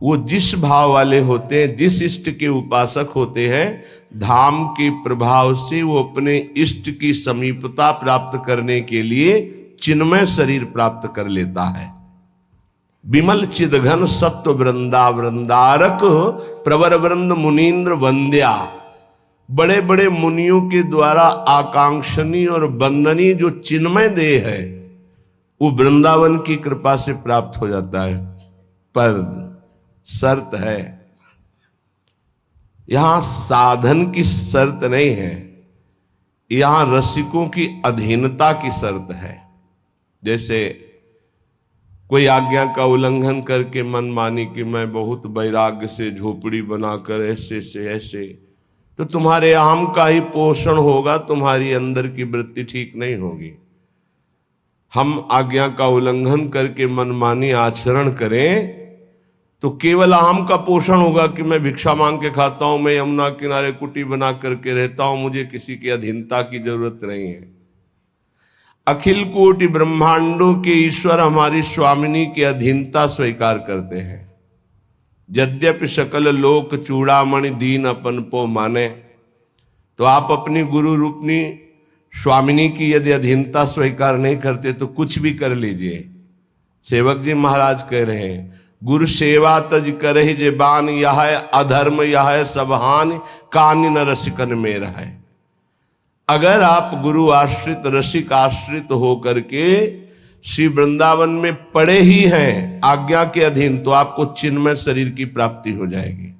वो जिस भाव वाले होते हैं, जिस इष्ट के उपासक होते हैं, धाम के प्रभाव से वो अपने इष्ट की समीपता प्राप्त करने के लिए चिन्मय शरीर प्राप्त कर लेता है। विमल चिदघन सत्व वृंदा वृंदारक प्रवर वृंद मुनीन्द्र वंद्या। बड़े बड़े मुनियों के द्वारा आकांक्षणीय और वंदनीय जो चिन्मय देह है वो वृंदावन की कृपा से प्राप्त हो जाता है। पर शर्त है, यहां साधन की शर्त नहीं है, यहां रसिकों की अधीनता की शर्त है। जैसे कोई आज्ञा का उल्लंघन करके मन मानी कि मैं बहुत वैराग्य से झोपड़ी बनाकर ऐसे से ऐसे, तो तुम्हारे अहम का ही पोषण होगा, तुम्हारी अंदर की वृत्ति ठीक नहीं होगी। हम आज्ञा का उल्लंघन करके मनमानी आचरण करें तो केवल अहम का पोषण होगा कि मैं भिक्षा मांग के खाता हूं, मैं यमुना किनारे कुटी बना करके रहता हूं, मुझे किसी की अधीनता की जरूरत नहीं है। अखिल कोटि ब्रह्मांडों के ईश्वर हमारी स्वामिनी की अधीनता स्वीकार करते हैं। यद्यपि सकल लोक चूड़ामणि दीन अपन पो माने, तो आप अपनी गुरु रूपनी स्वामिनी की यदि अधीनता स्वीकार नहीं करते तो कुछ भी कर लीजिए। सेवक जी महाराज कह रहे हैं, गुरु सेवा तज करहि जे बान, यह अधर्म यह सब हानि, कानि न रसिकन में रहे। अगर आप गुरु आश्रित रसिक आश्रित हो करके श्री वृंदावन में पड़े ही हैं आज्ञा के अधीन, तो आपको चिन्मय शरीर की प्राप्ति हो जाएगी।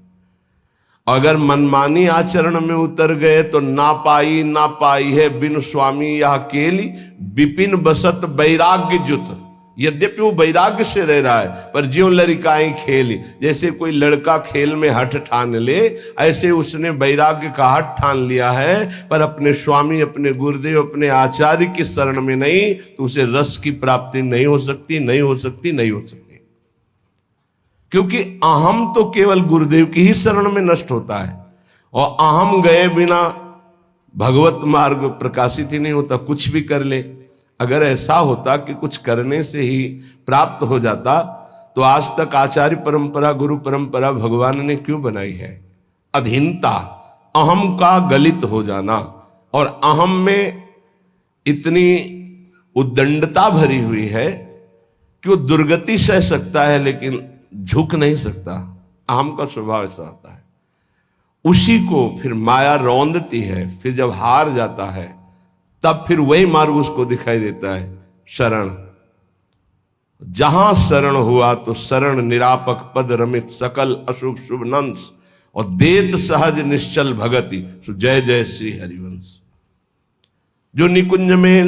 अगर मनमानी आचरण में उतर गए तो ना पाई है बिन स्वामी यह केली, विपिन बसत वैराग्य जुत। यद्यपि वो वैराग्य से रह रहा है पर ज्यों लड़काएं खेली, जैसे कोई लड़का खेल में हठ ठान ले, ऐसे उसने वैराग्य का हठ ठान लिया है, पर अपने स्वामी अपने गुरुदेव अपने आचार्य की शरण में नहीं, तो उसे रस की प्राप्ति नहीं हो सकती, नहीं हो सकती, नहीं हो सकती। क्योंकि अहम तो केवल गुरुदेव की ही शरण में नष्ट होता है, और अहम गए बिना भगवत मार्ग प्रकाशित ही नहीं होता। कुछ भी कर ले, अगर ऐसा होता कि कुछ करने से ही प्राप्त हो जाता, तो आज तक आचार्य परंपरा गुरु परंपरा भगवान ने क्यों बनाई है? अधीनता, अहम का गलित हो जाना, और अहम में इतनी उद्दंडता भरी हुई है कि वो दुर्गति सह सकता है लेकिन झुक नहीं सकता। अहम का स्वभाव ऐसा होता है। उसी को फिर माया रौंदती है, फिर जब हार जाता है तब फिर वही मार्ग उसको दिखाई देता है, शरण। जहां शरण हुआ तो शरण निरापक पद रमित, सकल अशुभ शुभ नंस, और देत सहज निश्चल भगति, जय जय श्री हरिवंश। जो निकुंज में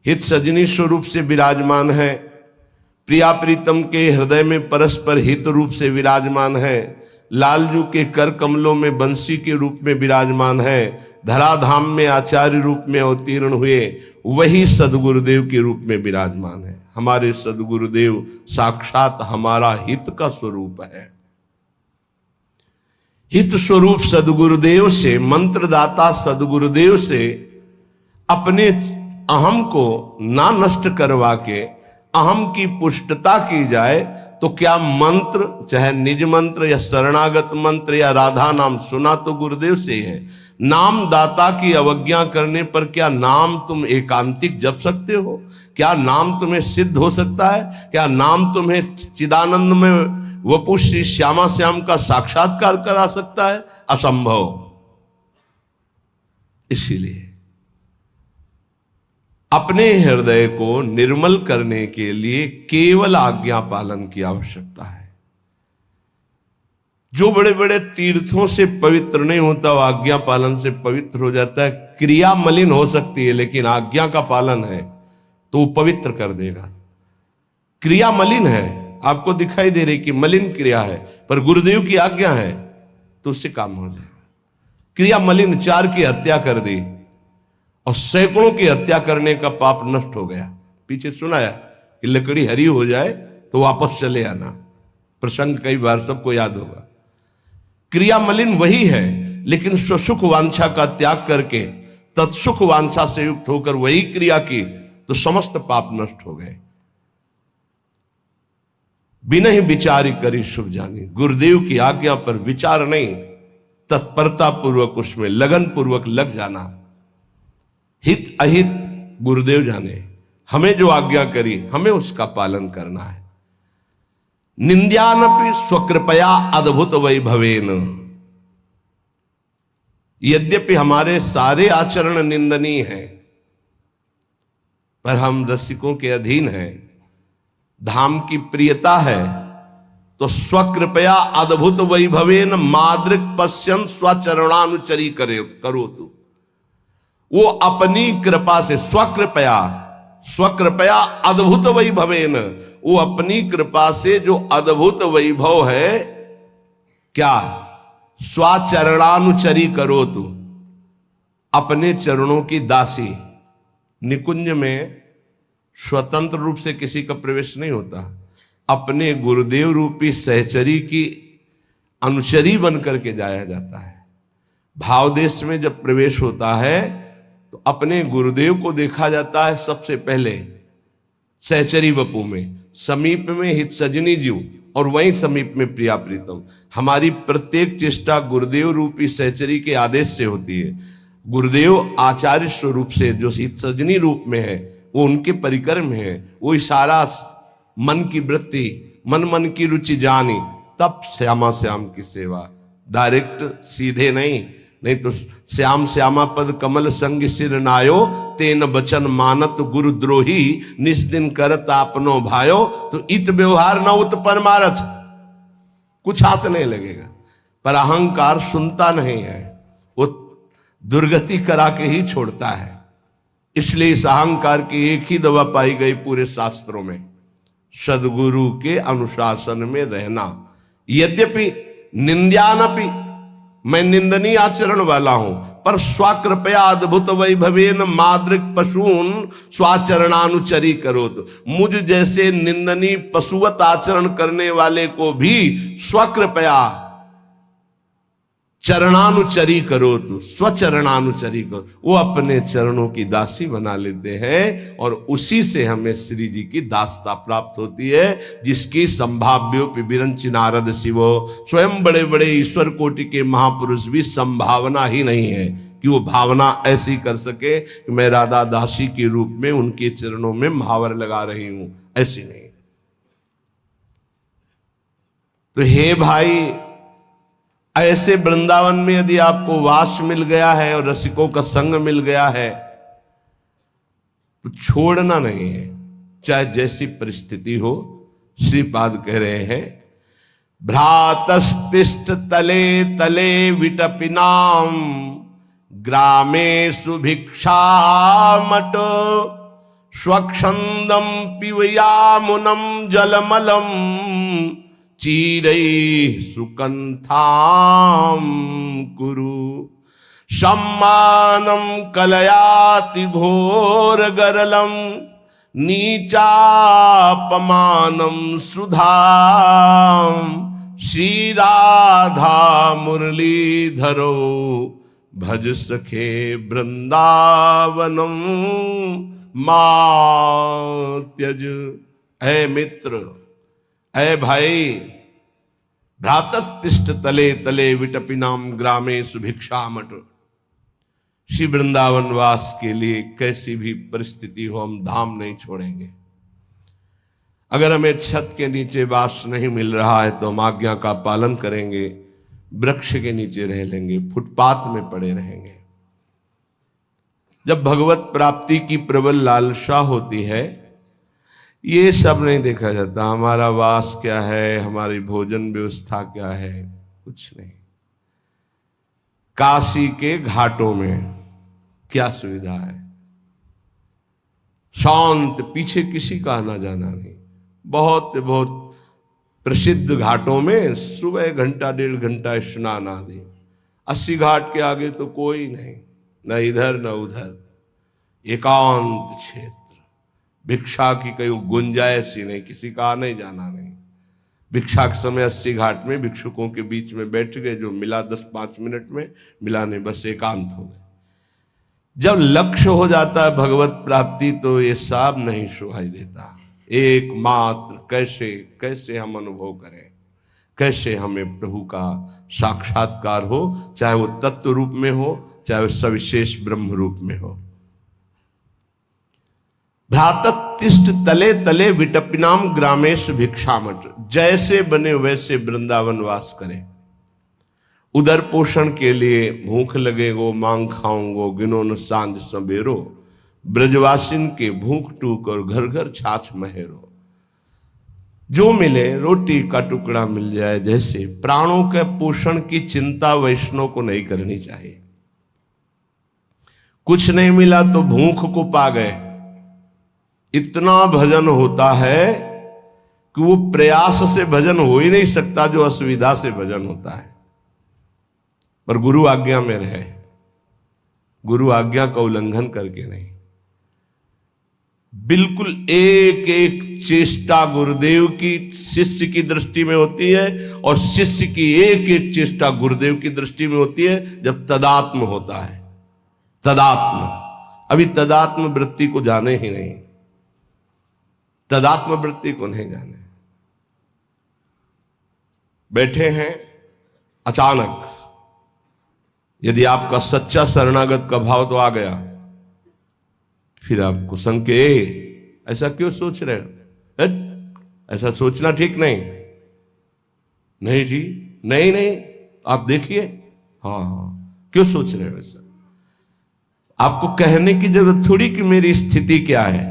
हित सजनी स्वरूप से विराजमान है, प्रिया प्रीतम के हृदय में परस्पर हित रूप से विराजमान है, लालजू के कर कमलों में बंसी के रूप में विराजमान है, धराधाम में आचार्य रूप में अवतीर्ण हुए, वही सदगुरुदेव के रूप में विराजमान है। हमारे सदगुरुदेव साक्षात हमारा हित का स्वरूप है। हित स्वरूप सदगुरुदेव से, मंत्रदाता सदगुरुदेव से अपने अहम को ना नष्ट करवा के अहम की पुष्टता की जाए, तो क्या मंत्र, चाहे निज मंत्र या शरणागत मंत्र या राधा नाम, सुना तो गुरुदेव से है। नाम दाता की अवज्ञा करने पर क्या नाम तुम एकांतिक जप सकते हो? क्या नाम तुम्हें सिद्ध हो सकता है? क्या नाम तुम्हें चिदानंद में वपु श्री श्यामा श्याम का साक्षात्कार करा सकता है? असंभव। इसीलिए अपने हृदय को निर्मल करने के लिए केवल आज्ञा पालन की आवश्यकता है। जो बड़े बड़े तीर्थों से पवित्र नहीं होता वो आज्ञा पालन से पवित्र हो जाता है। क्रिया मलिन हो सकती है लेकिन आज्ञा का पालन है तो वो पवित्र कर देगा। क्रिया मलिन है, आपको दिखाई दे रही कि मलिन क्रिया है, पर गुरुदेव की आज्ञा है तो उससे काम हो जाएगा। क्रिया मलिन, 4 की हत्या कर दी और सैकड़ों की हत्या करने का पाप नष्ट हो गया। पीछे सुनाया कि लकड़ी हरी हो जाए तो वापस चले आना, प्रसंग कई बार सबको याद होगा। क्रिया मलिन वही है, लेकिन स्वसुख वांछा का त्याग करके तत्सुख वांछा से युक्त होकर वही क्रिया की तो समस्त पाप नष्ट हो गए। बिना ही विचारी करी शुभ जानी। गुरुदेव की आज्ञा पर विचार नहीं, तत्परता पूर्वक उसमें लगन पूर्वक लग जाना। हित अहित गुरुदेव जाने, हमें जो आज्ञा करी हमें उसका पालन करना है। निंद्यानपि स्वकृपया अद्भुत वैभवेन। यद्यपि हमारे सारे आचरण निंदनीय हैं, पर हम रसिकों के अधीन हैं, धाम की प्रियता है, तो स्वकृपया अद्भुत वैभवेन मादृक पश्यन स्वचरणानुचरी करो तू। वो अपनी कृपा से स्वकृपया अद्भुत वैभवेन, वो अपनी कृपा से जो अद्भुत वैभव है, क्या स्वचरणानुचरी करो तू, अपने चरणों की दासी। निकुंज में स्वतंत्र रूप से किसी का प्रवेश नहीं होता, अपने गुरुदेव रूपी सहचरी की अनुचरी बन करके जाया जाता है। भावदेश में जब प्रवेश होता है तो अपने गुरुदेव को देखा जाता है सबसे पहले सहचरी वपू में, समीप में हित सजनी जीव और वहीं समीप में प्रिया प्रीतम। हमारी प्रत्येक चेष्टा गुरुदेव रूपी सहचरी के आदेश से होती है। गुरुदेव आचार्य स्वरूप से जो हित सजनी रूप में है, वो उनके परिकर में है। वो इशारा मन की वृत्ति, मन की रुचि जानी, तब श्यामा श्याम की सेवा। डायरेक्ट सीधे नहीं तो श्याम श्यामा पद कमल संग सिर नायो, तेन बचन मानत गुरुद्रोही, निस दिन करत आपनो भायो, तो इत व्यवहार न उत परमारथ। कुछ हाथ नहीं लगेगा, पर अहंकार सुनता नहीं है, वो दुर्गति करा के ही छोड़ता है। इसलिए इस अहंकार की एक ही दवा पाई गई पूरे शास्त्रों में, सदगुरु के अनुशासन में रहना। यद्यपि निंद्यानपि, मैं निंदनीय आचरण वाला हूं, पर स्वकृपया अद्भुत वैभवेन मादृक पशून स्वाचरणानुचरी करो। तो मुझ जैसे निंदनीय पशुवत आचरण करने वाले को भी स्वकृपया चरणानुचरी करो, तो स्वचरणानुचरी करो। वो अपने चरणों की दासी बना लेते हैं और उसी से हमें श्री जी की दासता प्राप्त होती है, जिसकी संभाव्योपि विरंचि नारद शिवो। स्वयं बड़े बड़े ईश्वर कोटि के महापुरुष भी संभावना ही नहीं है कि वो भावना ऐसी कर सके कि मैं राधा दासी के रूप में उनके चरणों में महावर लगा रही हूं, ऐसी नहीं। तो हे भाई, ऐसे वृंदावन में यदि आपको वास मिल गया है और रसिकों का संग मिल गया है, तो छोड़ना नहीं है, चाहे जैसी परिस्थिति हो। श्रीपाद कह रहे हैं, भ्रातस्तिष्ठ तले तले विटपिनाम, ग्रामे सुभिक्षामट, स्वच्छंदम पिबयामुनम जलमलम, चीरैः सुकंथाम कुरु, सम्मानं कलयाति घोर गरलम, नीचापमानं सुधाम, श्री राधा मुरलीधरो, भज सखे वृंदावनम मा त्यज। ऐ मित्र, ऐ भाई, भ्रातस्तिष्ठ तले तले विटपिनाम ग्रामे सुभिक्षामट। श्री वृंदावन वास के लिए कैसी भी परिस्थिति हो, हम धाम नहीं छोड़ेंगे। अगर हमें छत के नीचे वास नहीं मिल रहा है तो हम आज्ञा का पालन करेंगे, वृक्ष के नीचे रह लेंगे, फुटपाथ में पड़े रहेंगे। जब भगवत प्राप्ति की प्रबल लालसा होती है, ये सब नहीं देखा जाता, हमारा वास क्या है, हमारी भोजन व्यवस्था क्या है, कुछ नहीं। काशी के घाटों में क्या सुविधा है, शांत, पीछे किसी का आना जाना नहीं। बहुत बहुत प्रसिद्ध घाटों में सुबह घंटा डेढ़ घंटा स्नान आदि। 80 घाट के आगे तो कोई नहीं, न इधर न उधर, एकांत क्षेत्र। भिक्षा की कोई गुंजाइश ही नहीं, किसी का आने जाना नहीं। भिक्षा के समय 80 घाट में भिक्षुकों के बीच में बैठ गए, जो मिला 10-5 मिनट में, मिला नहीं, बस एकांत हो गए। जब लक्ष्य हो जाता है भगवत प्राप्ति तो ये सब नहीं सुहाई देता। एकमात्र कैसे कैसे हम अनुभव करें, कैसे हमें प्रभु का साक्षात्कार हो, चाहे वो तत्व रूप में हो, चाहे वो सविशेष ब्रह्म रूप में हो। भ्राततिष्ठ तले तले विटपिनाम ग्रामेश भिक्षामठ, जैसे बने वैसे वृंदावन वास करें। उदर पोषण के लिए भूख लगेगो मांग खाऊंगो, गिनो न सांझ सबेरो, ब्रजवासिन के भूख टूक और घर घर छाछ महेरो। जो मिले रोटी का टुकड़ा मिल जाए, जैसे प्राणों के पोषण की चिंता वैष्णव को नहीं करनी चाहिए। कुछ नहीं मिला तो भूख को पा गए, इतना भजन होता है कि वो प्रयास से भजन हो ही नहीं सकता जो असुविधा से भजन होता है। पर गुरु आज्ञा में रहे, गुरु आज्ञा का उल्लंघन करके नहीं। बिल्कुल एक एक चेष्टा गुरुदेव की शिष्य की दृष्टि में होती है, और शिष्य की एक एक चेष्टा गुरुदेव की दृष्टि में होती है जब तदात्म होता है। तदात्म, अभी तदात्म वृत्ति को जाने ही नहीं, तदात्म वृत्ति को नहीं जाने। बैठे हैं, अचानक यदि आपका सच्चा शरणागत का भाव तो आ गया, फिर आपको संके ऐसा क्यों सोच रहे हो, ऐसा सोचना ठीक नहीं। नहीं जी, नहीं नहीं, आप देखिए, हाँ हाँ, क्यों सोच रहे हो ऐसा। आपको कहने की जरूरत थोड़ी कि मेरी स्थिति क्या है,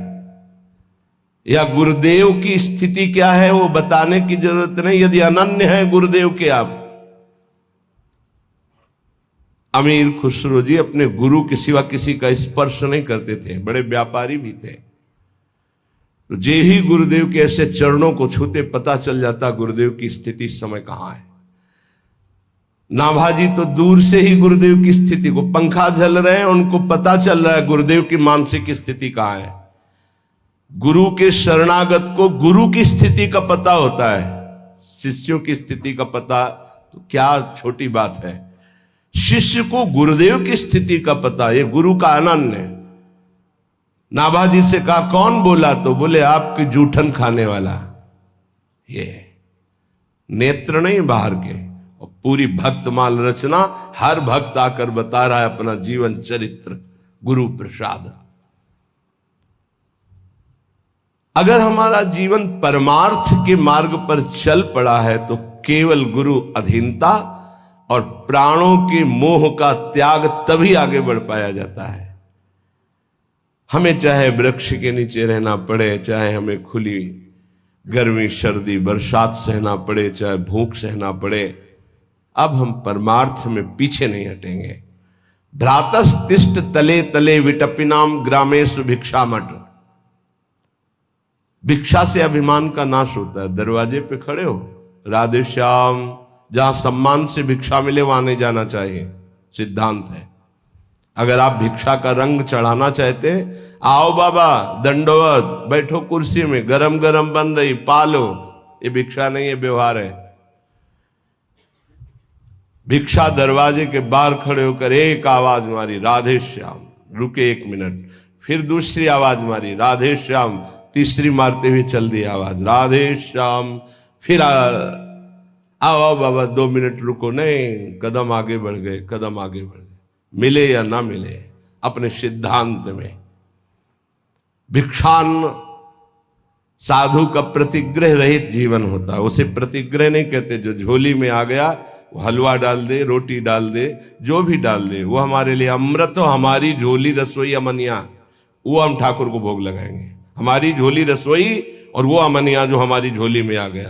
या गुरुदेव की स्थिति क्या है, वो बताने की जरूरत नहीं। यदि अनन्य है गुरुदेव के आप। अमीर खुसरो जी अपने गुरु के सिवा किसी का स्पर्श नहीं करते थे, बड़े व्यापारी भी थे। तो जे ही गुरुदेव के ऐसे चरणों को छूते, पता चल जाता गुरुदेव की स्थिति इस समय कहां है। नाभाजी तो दूर से ही गुरुदेव की स्थिति को, पंखा झल रहे हैं, उनको पता चल रहा है गुरुदेव की मानसिक स्थिति कहां है। गुरु के शरणागत को गुरु की स्थिति का पता होता है, शिष्यों की स्थिति का पता तो क्या छोटी बात है। शिष्य को गुरुदेव की स्थिति का पता, ये गुरु का अनन्य। नाभाजी से कहा कौन बोला, तो बोले आपके जूठन खाने वाला। ये नेत्र नहीं बाहर के, और पूरी भक्तमाल रचना, हर भक्त आकर बता रहा है अपना जीवन चरित्र, गुरु प्रसाद। अगर हमारा जीवन परमार्थ के मार्ग पर चल पड़ा है तो केवल गुरु अधीनता और प्राणों के मोह का त्याग तभी आगे बढ़ पाया जाता है। हमें चाहे वृक्ष के नीचे रहना पड़े, चाहे हमें खुली गर्मी सर्दी बरसात सहना पड़े, चाहे भूख सहना पड़े, अब हम परमार्थ में पीछे नहीं हटेंगे। भ्रातस्तिष्ठ तले तले विटपिनाम ग्रामेषु भिक्षामठ। भिक्षा से अभिमान का नाश होता है। दरवाजे पे खड़े हो, राधे श्याम, जहां सम्मान से भिक्षा मिले वहां नहीं जाना चाहिए, सिद्धांत है। अगर आप भिक्षा का रंग चढ़ाना चाहते, आओ बाबा दंडवत, बैठो कुर्सी में, गरम गरम बन रही, पालो, ये भिक्षा नहीं है, व्यवहार है। भिक्षा दरवाजे के बाहर खड़े होकर एक आवाज मारी, राधे श्याम, रुके 1 मिनट, फिर दूसरी आवाज मारी, राधे श्याम, तीसरी मारते हुए चल दी आवाज, राधे श्याम, फिर आओ बाबा 2 मिनट रुको, नहीं, कदम आगे बढ़ गए, कदम आगे बढ़ गए, मिले या ना मिले अपने सिद्धांत में। भिक्षान साधु का प्रतिग्रह रहित जीवन होता है। उसे प्रतिग्रह नहीं कहते, जो झोली में आ गया वो हलवा डाल दे, रोटी डाल दे, जो भी डाल दे, वो हमारे लिए अमृत हो। हमारी झोली रसोई अमनिया, वो हम ठाकुर को भोग लगाएंगे। हमारी झोली रसोई और वो अमनिया जो हमारी झोली में आ गया,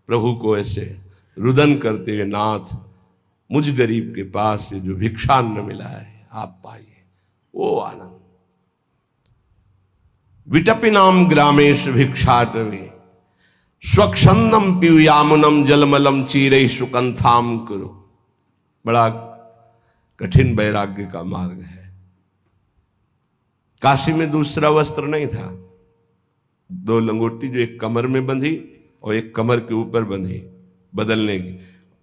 प्रभु को ऐसे रुदन करते हुए, नाथ मुझ गरीब के पास से जो भिक्षान्न मिला है आप पाइए, वो आनंद। विटपिनाम ग्रामेश भिक्षाटवे स्वच्छंदम पीयूयामुनम जलमलम चीरे सुकंथाम करो। बड़ा कठिन वैराग्य का मार्ग है। काशी में दूसरा वस्त्र नहीं था, 2 लंगोटी जो एक कमर में बंधी और एक कमर के ऊपर बंधी, बदलने की,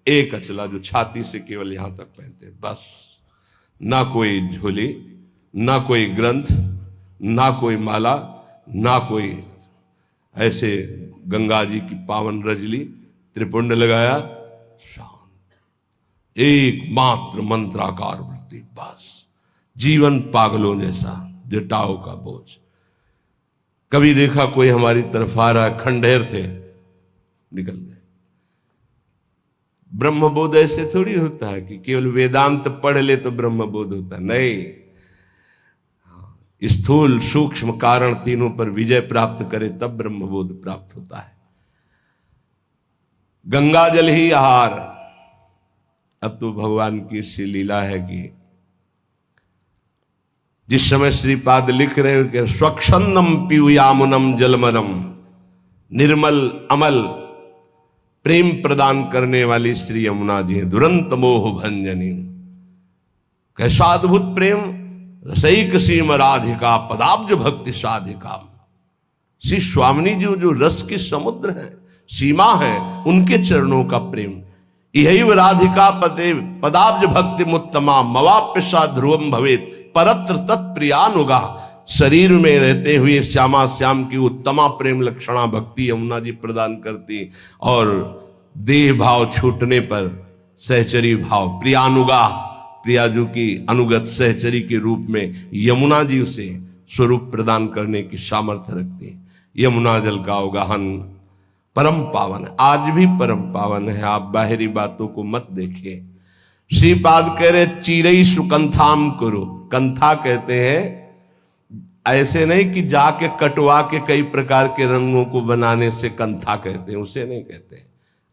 एक अचला जो छाती से केवल यहां तक पहनते, बस। ना कोई झोली, ना कोई ग्रंथ, ना कोई माला, ना कोई। ऐसे गंगा जी की पावन रजली, त्रिपुंड लगाया, शांत, एकमात्र मंत्राकार वृत्ति, बस। जीवन पागलों जैसा, जटाओं का बोझ। कभी देखा कोई हमारी तरफ आ रहा, खंडेर थे, निकल गए। ब्रह्मबोध ऐसे थोड़ी होता है कि केवल वेदांत पढ़ ले तो ब्रह्मबोध होता है, नहीं। स्थूल सूक्ष्म कारण तीनों पर विजय प्राप्त करे तब ब्रह्मबोध प्राप्त होता है। गंगा जल ही आहार। अब तो भगवान की सी लीला है कि जिस समय श्रीपाद लिख रहे हो कि स्वच्छंदम पीयूयामुनम जलमरम, निर्मल अमल प्रेम प्रदान करने वाली श्री यमुना जी हैं, दुरंत मोह भंजनी। कैसा अद्भुत प्रेम, रसैक सीम राधिका पदाब्ज भक्ति साधिका। श्री स्वामिनी जी जो रस के समुद्र है, सीमा है, उनके चरणों का प्रेम। यही राधिका पते पदाब्ज भक्ति मुत्तमा मवाप्यसा ध्रुवम भवेत परत्र तत्प्रियानुगा। शरीर में रहते हुए श्यामा श्याम की उत्तमा प्रेम लक्षणा भक्ति यमुना जी प्रदान करती, और देह भाव छूटने पर सहचरी भाव प्रियानुगा, प्रियाजू की अनुगत सहचरी के रूप में यमुना जी उसे स्वरूप प्रदान करने की सामर्थ्य रखती। यमुना जल का अवगाहन परम पावन है, आज भी परम पावन है। आप बाहरी बातों को मत देखिए। श्रीपाद कह रहे चीरई सुकंथाम करो। कंथा कहते हैं ऐसे नहीं कि जाके कटवा के कई प्रकार के रंगों को बनाने से कंथा कहते हैं, उसे नहीं कहते।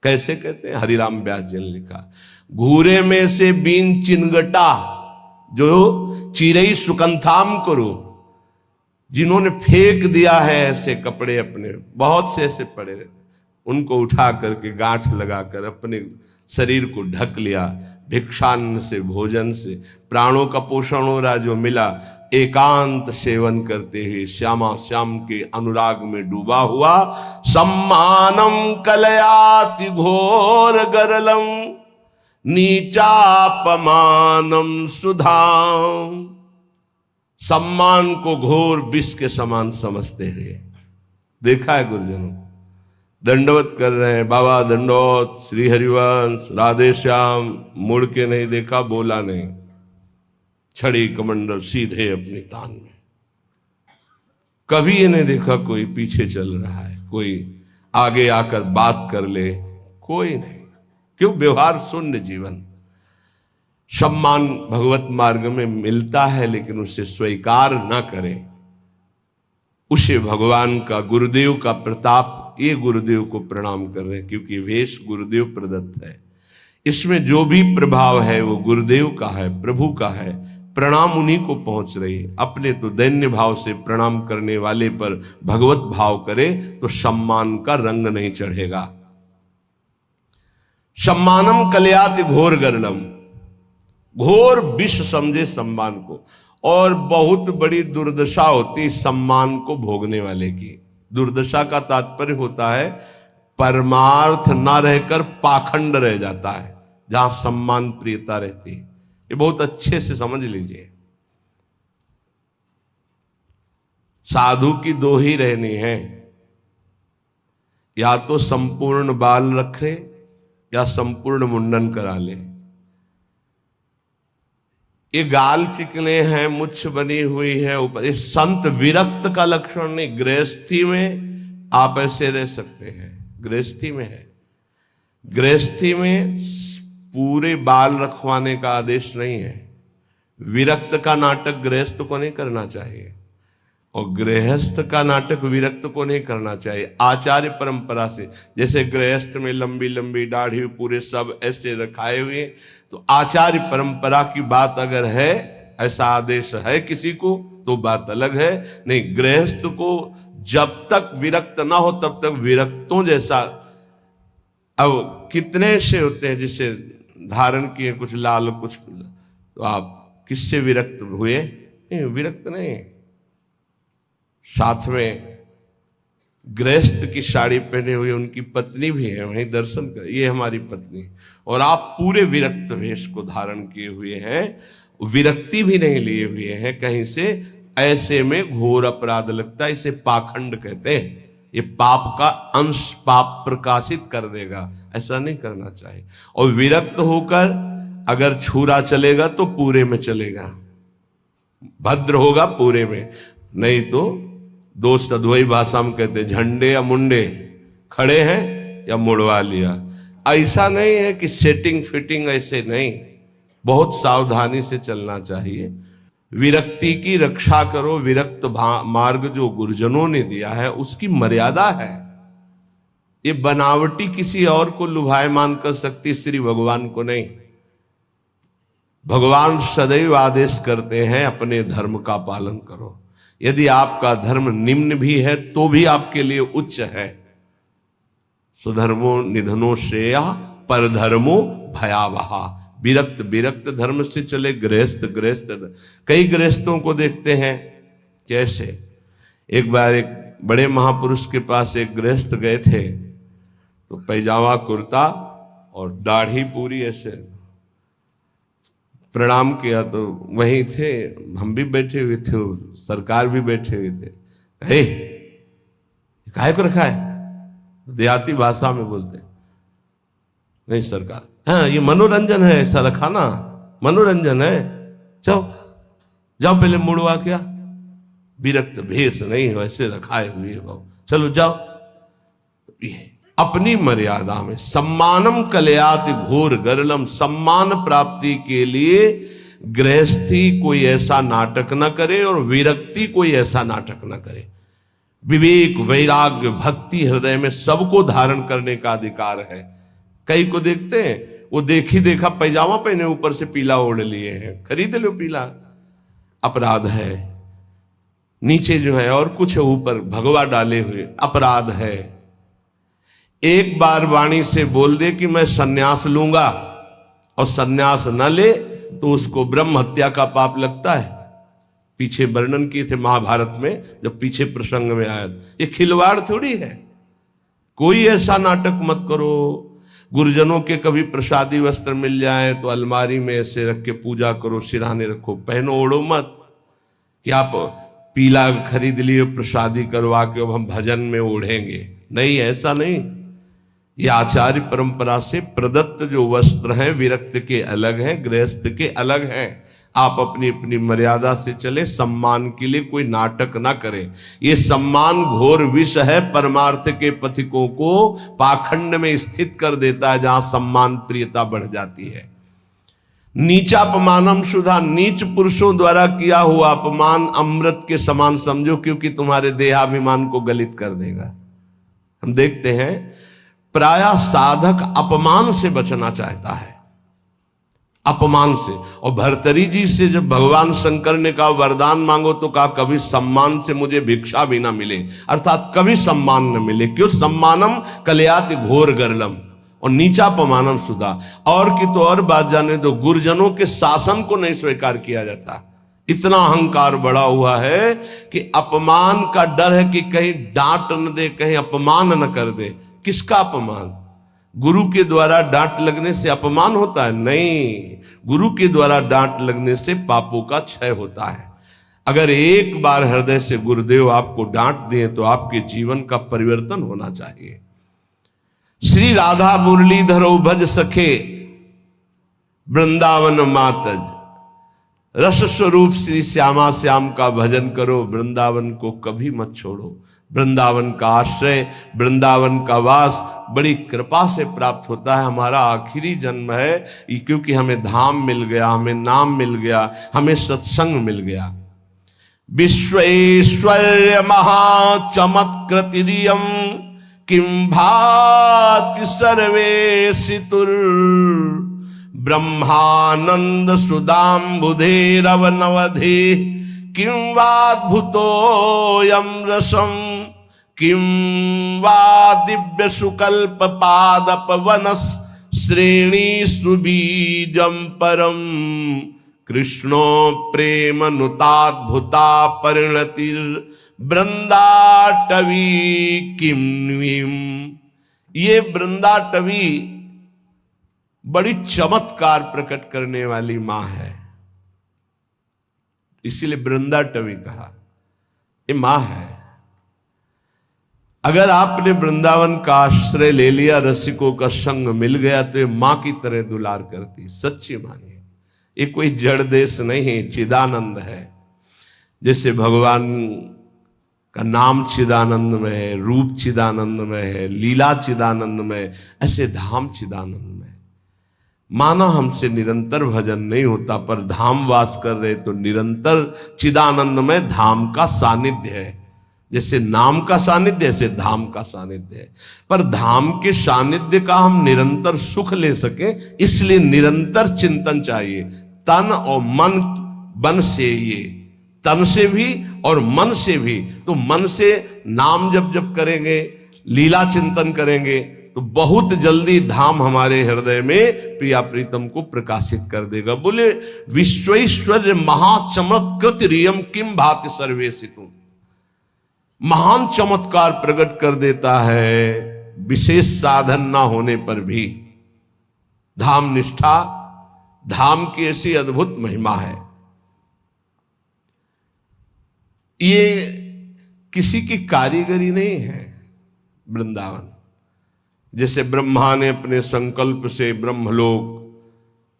कैसे कहते हैं? हरिराम व्यास जी ने लिखा, घूरे में से बीन चिनगटा जो चिरई सुकंथाम करो। जिन्होंने फेंक दिया है ऐसे कपड़े, अपने बहुत से ऐसे पड़े रहते, उनको उठा करके गांठ लगाकर अपने शरीर को ढक लिया। भिक्षान्न से, भोजन से प्राणों का पोषण हो रहा, जो मिला एकांत सेवन करते हुए श्यामा श्याम के अनुराग में डूबा हुआ। सम्मानम कलयाति घोर गरलम नीचापमानम सुधाम। सम्मान को घोर विष के समान समझते हुए देखा है गुरुजनों, दंडवत कर रहे हैं, बाबा दंडोत, श्री हरिवंश, राधे श्याम, मुड़ के नहीं देखा, बोला नहीं, छड़ी कमंडल सीधे अपनी तान में। कभी ये नहीं देखा कोई पीछे चल रहा है, कोई आगे आकर बात कर ले, कोई नहीं। क्यों? व्यवहार शून्य जीवन। सम्मान भगवत मार्ग में मिलता है, लेकिन उसे स्वीकार न करें, उसे भगवान का, गुरुदेव का प्रताप, ये गुरुदेव को प्रणाम कर रहे हैं, क्योंकि वेश गुरुदेव प्रदत्त है। इसमें जो भी प्रभाव है वो गुरुदेव का है, प्रभु का है। प्रणाम उन्हीं को पहुंच रही है। अपने तो दैन्य भाव से प्रणाम करने वाले पर भगवत भाव करे तो सम्मान का रंग नहीं चढ़ेगा। सम्मानम कलयाति घोर गरलम, घोर विष समझे सम्मान को। और बहुत बड़ी दुर्दशा होती सम्मान को भोगने वाले की। दुर्दशा का तात्पर्य होता है परमार्थ ना रहकर पाखंड रह जाता है, जहां सम्मान प्रियता रहती है। ये बहुत अच्छे से समझ लीजिए। साधु की दो ही रहनी है, या तो संपूर्ण बाल रखे या संपूर्ण मुंडन करा ले। ये गाल चिकने हैं, मुछ बनी हुई है ऊपर, ये संत विरक्त का लक्षण नहीं। गृहस्थी में आप ऐसे रह सकते हैं, गृहस्थी में है। गृहस्थी में पूरे बाल रखवाने का आदेश नहीं है। विरक्त का नाटक गृहस्थ को नहीं करना चाहिए, और गृहस्थ का नाटक विरक्त को नहीं करना चाहिए। आचार्य परंपरा से, जैसे गृहस्थ में लंबी लंबी दाढ़ी पूरे सब ऐसे रखाए हुए, तो आचार्य परंपरा की बात अगर है, ऐसा आदेश है किसी को, तो बात अलग है। नहीं, गृहस्थ को जब तक विरक्त ना हो तब तक विरक्तों जैसा। अब कितने से होते हैं जिसे धारण किए, कुछ लाल कुछ, तो आप किससे विरक्त हुए? नहीं, विरक्त नहीं। साथ में गृहस्थ की साड़ी पहने हुए उनकी पत्नी भी है, वहीं दर्शन कर, ये हमारी पत्नी, और आप पूरे विरक्त वेश को धारण किए हुए हैं, विरक्ति भी नहीं लिए हुए हैं कहीं से। ऐसे में घोर अपराध लगता है, इसे पाखंड कहते हैं। ये पाप का अंश पाप प्रकाशित कर देगा, ऐसा नहीं करना चाहिए। और विरक्त होकर अगर छुरा चलेगा तो पूरे में चलेगा, भद्र होगा पूरे में, नहीं तो दोस्त अद्वैई भाषा में कहते झंडे या मुंडे, खड़े हैं या मुड़वा लिया। ऐसा नहीं है कि सेटिंग फिटिंग, ऐसे नहीं, बहुत सावधानी से चलना चाहिए। विरक्ति की रक्षा करो। विरक्त मार्ग जो गुरुजनों ने दिया है उसकी मर्यादा है। ये बनावटी किसी और को लुभायमान कर सकती, श्री भगवान को नहीं। भगवान सदैव आदेश करते हैं अपने धर्म का पालन करो। यदि आपका धर्म निम्न भी है तो भी आपके लिए उच्च है। स्वधर्मो निधनो श्रेया परधर्मो भयावहा। विरक्त विरक्त धर्म से चले, गृहस्थ गृहस्थ। कई गृहस्थों को देखते हैं कैसे। एक बार एक बड़े महापुरुष के पास एक गृहस्थ गए थे, तो पैजामा कुर्ता और दाढ़ी पूरी ऐसे, प्रणाम किया तो वहीं थे, हम भी बैठे हुए थे, सरकार भी बैठे हुए थे। हे काहे को रखा है, देहाती भाषा में बोलते, नहीं सरकार, हाँ ये मनोरंजन है, ऐसा रखा ना, मनोरंजन है, जाओ जाओ पहले मुड़वा क्या, विरक्त भेष नहीं वैसे रखाए हुए भाव, चलो जाओ। ये अपनी मर्यादा में, सम्मानम कलयाति घोर गरलम। सम्मान प्राप्ति के लिए गृहस्थी कोई ऐसा नाटक न करे और विरक्ति कोई ऐसा नाटक न करे। विवेक वैराग्य भक्ति हृदय में सबको धारण करने का अधिकार है। कई को देखते हैं वो देखी देखा पैजामा पहने ऊपर से पीला ओढ़ लिए हैं, खरीद लो पीला, अपराध है। नीचे जो है और कुछ ऊपर भगवा डाले हुए, अपराध है। एक बार वाणी से बोल दे कि मैं सन्यास लूंगा और सन्यास न ले तो उसको ब्रह्म हत्या का पाप लगता है। पीछे वर्णन किए थे महाभारत में, जब पीछे प्रसंग में आया। ये खिलवाड़ थोड़ी है। कोई ऐसा नाटक मत करो। गुरुजनों के कभी प्रसादी वस्त्र मिल जाए तो अलमारी में ऐसे रख के पूजा करो, सिराने रखो, पहनो ओढ़ो मत कि आप पीला खरीद लिए प्रसादी करवा के अब हम भजन में ओढ़ेंगे। नहीं, ऐसा नहीं। ये आचार्य परंपरा से प्रदत्त जो वस्त्र हैं विरक्त के अलग हैं, गृहस्थ के अलग हैं। आप अपनी अपनी मर्यादा से चले। सम्मान के लिए कोई नाटक ना करे। ये सम्मान घोर विष है, परमार्थ के पथिकों को पाखंड में स्थित कर देता है, जहां सम्मान प्रियता बढ़ जाती है। नीचापमानम सुधा, नीच पुरुषों द्वारा किया हुआ अपमान अमृत के समान समझो, क्योंकि तुम्हारे देहाभिमान को गलित कर देगा। हम देखते हैं प्रायः साधक अपमान से बचना चाहता है, अपमान से। और भर्तरी जी से जब भगवान शंकर ने कहा वरदान मांगो तो कहा कभी सम्मान से मुझे भिक्षा भी ना मिले, अर्थात कभी सम्मान न मिले। क्यों? सम्मानम कलयाति घोर गरलम और नीचापमानम सुधा। और की तो और बात जाने दो, गुरुजनों के शासन को नहीं स्वीकार किया जाता। इतना अहंकार बढ़ा हुआ है कि अपमान का डर है कि कहीं डांट न दे, कहीं अपमान न कर दे। किसका अपमान? गुरु के द्वारा डांट लगने से अपमान होता है? नहीं, गुरु के द्वारा डांट लगने से पापों का क्षय होता है। अगर एक बार हृदय से गुरुदेव आपको डांट दिए तो आपके जीवन का परिवर्तन होना चाहिए। श्री राधा मुरलीधरो भज सखे वृंदावन मातज। रस स्वरूप श्री श्यामा श्याम का भजन करो, वृंदावन को कभी मत छोड़ो। वृंदावन का आश्रय, वृंदावन का वास बड़ी कृपा से प्राप्त होता है। हमारा आखिरी जन्म है, क्योंकि हमें धाम मिल गया, हमें नाम मिल गया, हमें सत्संग मिल गया। विश्वेश्वर्य महाचमत्कृतिरियं किं भाति सर्वेशितुर ब्रह्मानंद सुधाम्बुधेरवनवधे किं वाद्भुतोऽयं रसं किं वा दिव्य सुकल्प पादपवनस श्रेणी सुबीजं परम कृष्णो प्रेम नुताद्भुता परिणतिर वृंदाटवी किम्वीम। ये वृंदाटवी बड़ी चमत्कार प्रकट करने वाली मां है, इसीलिए वृंदाटवी कहा। ये मां है। अगर आपने वृंदावन का आश्रय ले लिया, रसिकों का संग मिल गया, तो ये मां की तरह दुलार करती, सच्ची मानिए। ये कोई जड़ देश नहीं है, चिदानंद है। जैसे भगवान का नाम चिदानंद में है, रूप चिदानंद में है, लीला चिदानंद में, ऐसे धाम चिदानंद में। माना हमसे निरंतर भजन नहीं होता, पर धाम वास कर रहे तो निरंतर चिदानंद में धाम का सानिध्य है। जैसे नाम का सानिध्य, ऐसे धाम का सानिध्य है। पर धाम के सानिध्य का हम निरंतर सुख ले सके, इसलिए निरंतर चिंतन चाहिए। तन और मन, बन से, ये तन से भी और मन से भी। तो मन से नाम जब करेंगे, लीला चिंतन करेंगे, तो बहुत जल्दी धाम हमारे हृदय में प्रिया प्रीतम को प्रकाशित कर देगा। बोले विश्वेश्वर्य महाचमत्कृत रियम किम भाति सर्वेसितु। महान चमत्कार प्रकट कर देता है विशेष साधन ना होने पर भी। धाम निष्ठा, धाम की ऐसी अद्भुत महिमा है। ये किसी की कारीगरी नहीं है वृंदावन। जैसे ब्रह्मा ने अपने संकल्प से ब्रह्मलोक,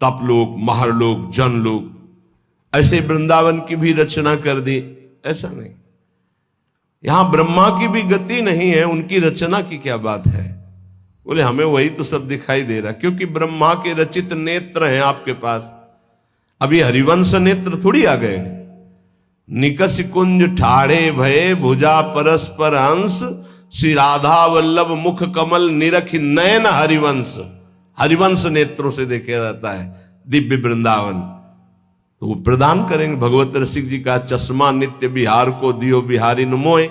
तपलोक, महरलोक, जनलोक, ऐसे वृंदावन की भी रचना कर दी, ऐसा नहीं। यहां ब्रह्मा की भी गति नहीं है, उनकी रचना की क्या बात है। बोले हमें वही तो सब दिखाई दे रहा, क्योंकि ब्रह्मा के रचित नेत्र हैं आपके पास। अभी हरिवंश नेत्र थोड़ी आ गए। निकस कुंज ठाड़े भये भुजा परस्पर हंस, श्री राधा वल्लभ मुख कमल निरख नयन हरिवंश। हरिवंश नेत्रों से देखा जाता है दिव्य वृंदावन। तो वो प्रदान करेंगे। भगवत रसिक जी का चश्मा नित्य बिहार को दियो बिहारी नुमोए।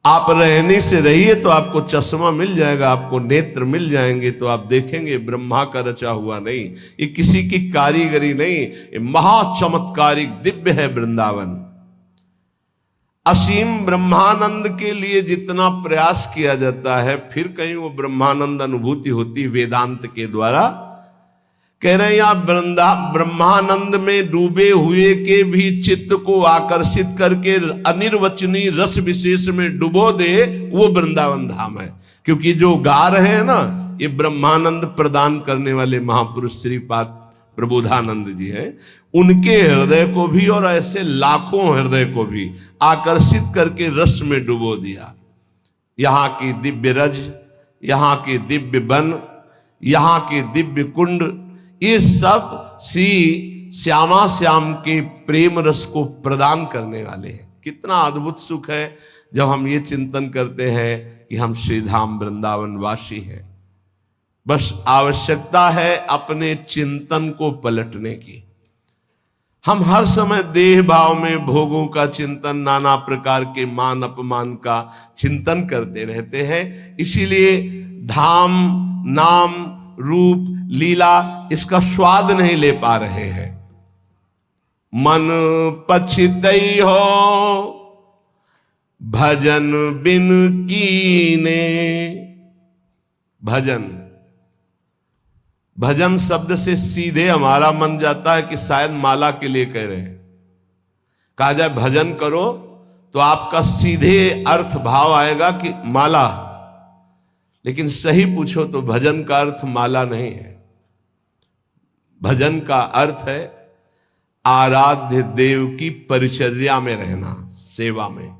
आप रहने से रहिए तो आपको चश्मा मिल जाएगा, आपको नेत्र मिल जाएंगे, तो आप देखेंगे ब्रह्मा का रचा हुआ नहीं, ये किसी की कारीगरी नहीं, ये महाचमत्कारिक दिव्य है वृंदावन। असीम ब्रह्मानंद के लिए जितना प्रयास किया जाता है, फिर कहीं वो ब्रह्मानंद अनुभूति होती वेदांत के द्वारा। कह रहे हैं या ब्रह्मानंद में डूबे हुए के भी चित्त को आकर्षित करके अनिर्वचनीय रस विशेष में डुबो दे, वो वृंदावन धाम है। क्योंकि जो गा रहे हैं ना, ये ब्रह्मानंद प्रदान करने वाले महापुरुष श्रीपाद प्रबोधानंद जी हैं। उनके हृदय को भी और ऐसे लाखों हृदय को भी आकर्षित करके रस में डुबो दिया। यहां की दिव्य रज, यहां के दिव्य वन, यहां के दिव्य कुंड, ये सब श्री श्यामा श्याम के प्रेम रस को प्रदान करने वाले हैं। कितना अद्भुत सुख है जब हम ये चिंतन करते हैं कि हम श्रीधाम वृंदावन वासी हैं। बस आवश्यकता है अपने चिंतन को पलटने की। हम हर समय देह भाव में भोगों का चिंतन, नाना प्रकार के मान अपमान का चिंतन करते रहते हैं। इसीलिए धाम, नाम, रूप, लीला, इसका स्वाद नहीं ले पा रहे हैं। मन पछितई हो भजन बिन कीने। भजन, भजन शब्द से सीधे हमारा मन जाता है कि शायद माला के लिए कह रहे हैं। कहा जाए भजन करो तो आपका सीधे अर्थ भाव आएगा कि माला, लेकिन सही पूछो तो भजन का अर्थ माला नहीं है। भजन का अर्थ है आराध्य देव की परिचर्या में रहना, सेवा में।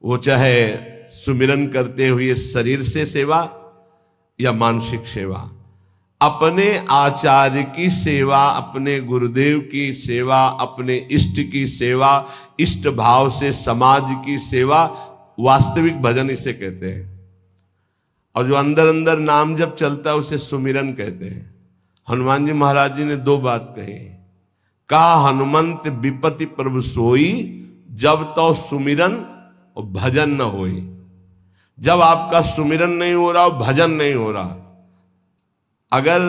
वो चाहे सुमिरन करते हुए शरीर से सेवा या मानसिक सेवा, अपने आचार्य की सेवा, अपने गुरुदेव की सेवा, अपने इष्ट की सेवा, इष्ट भाव से समाज की सेवा, वास्तविक भजन इसे कहते हैं। और जो अंदर अंदर नाम जब चलता है उसे सुमिरन कहते हैं। हनुमान जी महाराज जी ने दो बात कही। कहा हनुमंत विपति प्रभु सोई, जब तो सुमिरन और भजन न होई। जब आपका सुमिरन नहीं हो रहा और भजन नहीं हो रहा, अगर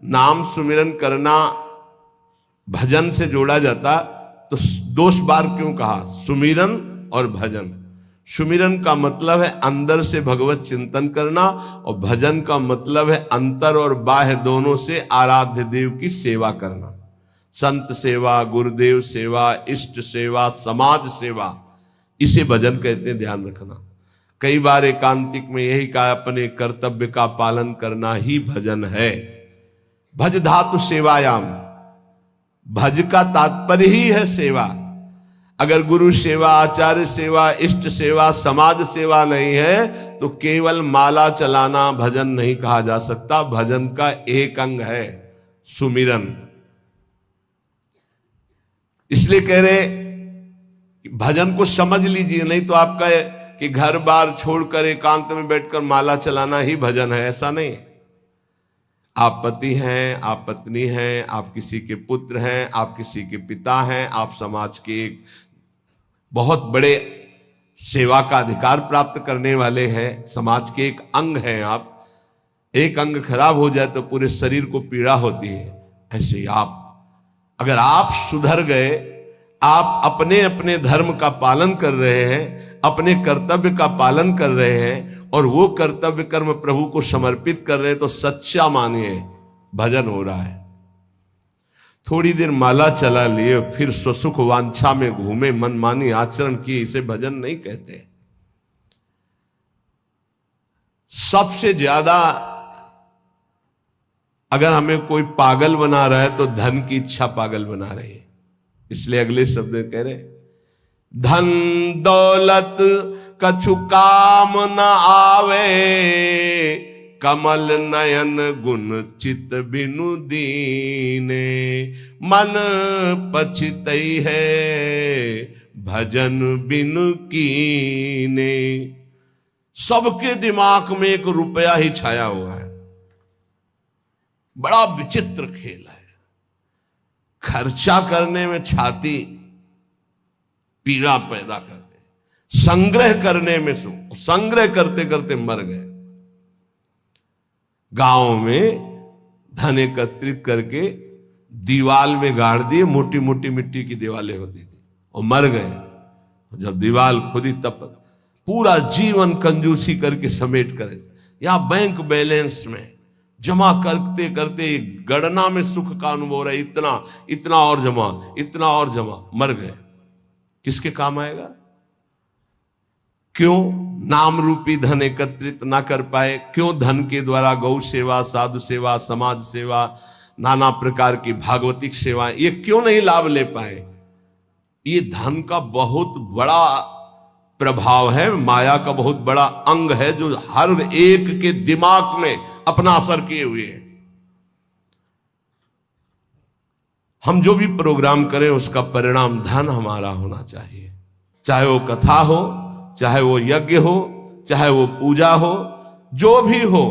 नाम सुमिरन करना भजन से जोड़ा जाता तो दोष बार क्यों कहा सुमिरन और भजन। सुमिरन का मतलब है अंदर से भगवत चिंतन करना, और भजन का मतलब है अंतर और बाह्य दोनों से आराध्य देव की सेवा करना। संत सेवा, गुरुदेव सेवा, इष्ट सेवा, समाज सेवा, इसे भजन कहते हैं, ध्यान रखना। कई बार एकांतिक में यही कहा, अपने कर्तव्य का पालन करना ही भजन है। भज धातु सेवायाम, भज का तात्पर्य ही है सेवा। अगर गुरु सेवा, आचार्य सेवा, इष्ट सेवा, समाज सेवा नहीं है तो केवल माला चलाना भजन नहीं कहा जा सकता। भजन का एक अंग है सुमिरन। इसलिए कह रहे कि भजन को समझ लीजिए, नहीं तो आपका कि घर बार छोड़कर एकांत में बैठकर माला चलाना ही भजन है, ऐसा नहीं। आप पति हैं, आप पत्नी हैं, आप किसी के पुत्र हैं, आप किसी के पिता हैं, आप समाज के एक बहुत बड़े सेवा का अधिकार प्राप्त करने वाले हैं, समाज के एक अंग हैं आप। एक अंग खराब हो जाए तो पूरे शरीर को पीड़ा होती है। ऐसे ही आप, अगर आप सुधर गए, आप अपने अपने धर्म का पालन कर रहे हैं, अपने कर्तव्य का पालन कर रहे हैं और वो कर्तव्य कर्म प्रभु को समर्पित कर रहे हैं, तो सच्चा मानिए भजन हो रहा है। थोड़ी देर माला चला लिए फिर स्वसुख वांछा में घूमे, मनमानी आचरण किए, इसे भजन नहीं कहते। सबसे ज्यादा अगर हमें कोई पागल बना रहा है तो धन की इच्छा पागल बना रही है। इसलिए अगले शब्द कह रहे, धन दौलत कछु काम न आवे, कमल नयन गुण चित बिनु दीने, मन पछितई है भजन बिनु कीने। सबके दिमाग में एक रुपया ही छाया हुआ है। बड़ा विचित्र खेल है। खर्चा करने में छाती पीड़ा पैदा करते, संग्रह करने में संग्रह करते करते मर गए। गांव में धन एकत्रित करके दीवाल में गाड़ दिए, मोटी मोटी मिट्टी की दीवालें होती थी, और मर गए। जब दीवाल खुदी तब पूरा जीवन कंजूसी करके समेट कर, या बैंक बैलेंस में जमा करते करते गणना में सुख का अनुभव हो रहा है, इतना इतना और जमा, इतना और जमा, मर गए। किसके काम आएगा? क्यों नाम रूपी धन एकत्रित ना कर पाए? क्यों धन के द्वारा गौ सेवा, साधु सेवा, समाज सेवा, नाना प्रकार की भागवतिक सेवा, ये क्यों नहीं लाभ ले पाए? ये धन का बहुत बड़ा प्रभाव है, माया का बहुत बड़ा अंग है, जो हर एक के दिमाग में अपना असर किए हुए है। हम जो भी प्रोग्राम करें उसका परिणाम धन हमारा होना चाहिए। चाहे वो कथा हो, चाहे वो यज्ञ हो, चाहे वो पूजा हो, जो भी हो।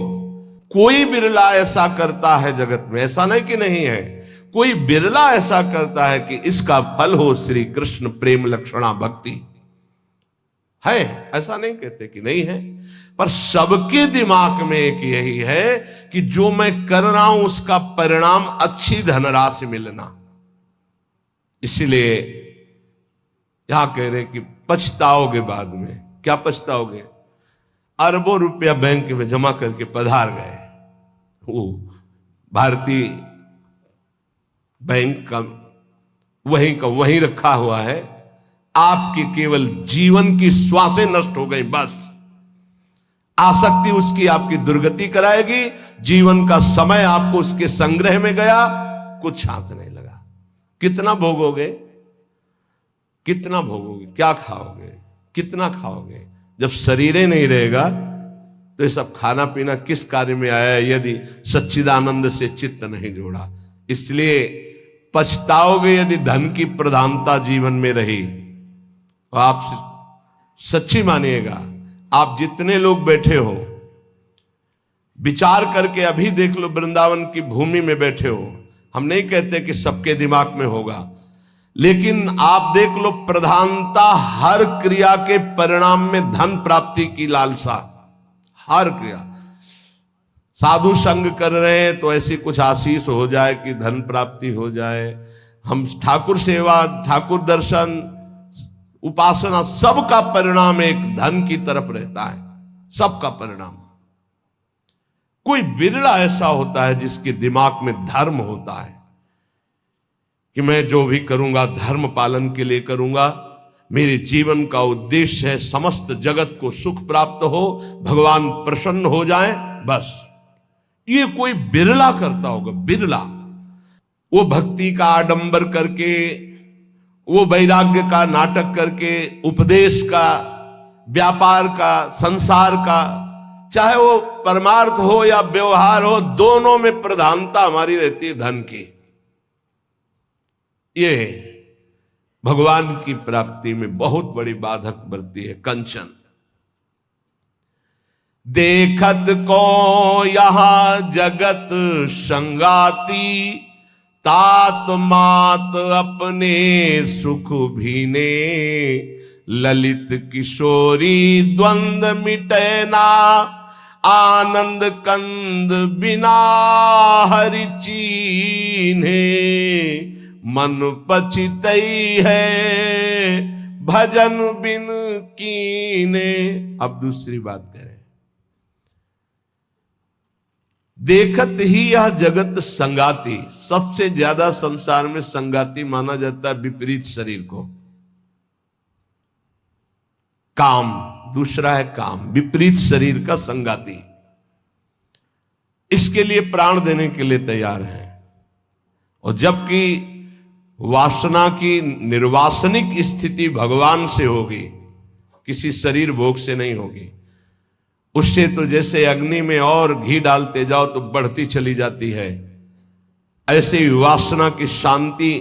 कोई बिरला ऐसा करता है जगत में, ऐसा नहीं कि नहीं है, कोई बिरला ऐसा करता है कि इसका फल हो श्री कृष्ण प्रेम लक्षणा भक्ति। है, ऐसा नहीं कहते कि नहीं है, पर सबके दिमाग में एक यही है कि जो मैं कर रहा हूं उसका परिणाम अच्छी धनराशि मिलना। इसीलिए यहां कह रहे कि पछताओगे बाद में। क्या पछताओगे? अरबों रुपया बैंक में जमा करके पधार गए, वो भारतीय बैंक का वहीं रखा हुआ है, आपकी केवल जीवन की श्वासें नष्ट हो गई, बस। आसक्ति उसकी आपकी दुर्गति कराएगी, जीवन का समय आपको उसके संग्रह में गया, कुछ हाथ नहीं लगा। कितना भोगोगे? कितना भोगोगे? क्या खाओगे? कितना खाओगे? जब शरीर ही नहीं रहेगा तो ये सब खाना पीना किस कार्य में आया यदि सच्चिदानंद से चित्त नहीं जोड़ा। इसलिए पछताओगे यदि धन की प्रधानता जीवन में रही। और आप सच्ची मानिएगा, आप जितने लोग बैठे हो, विचार करके अभी देख लो, वृंदावन की भूमि में बैठे हो। हम नहीं कहते कि सबके दिमाग में होगा, लेकिन आप देख लो, प्रधानता हर क्रिया के परिणाम में धन प्राप्ति की लालसा। हर क्रिया, साधु संग कर रहे हैं तो ऐसी कुछ आशीष हो जाए कि धन प्राप्ति हो जाए। हम ठाकुर सेवा, ठाकुर दर्शन, उपासना, सबका परिणाम एक धन की तरफ रहता है, सबका परिणाम। कोई बिरला ऐसा होता है जिसके दिमाग में धर्म होता है कि मैं जो भी करूंगा धर्म पालन के लिए करूंगा, मेरे जीवन का उद्देश्य है समस्त जगत को सुख प्राप्त हो, भगवान प्रसन्न हो जाए, बस। ये कोई बिरला करता होगा, बिरला। वो भक्ति का आडंबर करके, वो वैराग्य का नाटक करके, उपदेश का, व्यापार का, संसार का, चाहे वो परमार्थ हो या व्यवहार हो, दोनों में प्रधानता हमारी रहती है धन की। ये भगवान की प्राप्ति में बहुत बड़ी बाधक बनती है कंचन। देखत को यहां जगत संगाती, तात मात अपने सुख भीने, ललित किशोरी द्वंद मिटे ना, आनंद कंद बिना हरि चीन्हे, मन पछितई है भजन बिन कीने। अब दूसरी बात करें, देखत ही यह जगत संगाती। सबसे ज्यादा संसार में संगाती माना जाता है विपरीत शरीर को, काम। दूसरा है काम, विपरीत शरीर का संगाती। इसके लिए प्राण देने के लिए तैयार है। और जबकि वासना की निर्वासनिक स्थिति भगवान से होगी, किसी शरीर भोग से नहीं होगी। उससे तो जैसे अग्नि में और घी डालते जाओ तो बढ़ती चली जाती है, ऐसे ही वासना की शांति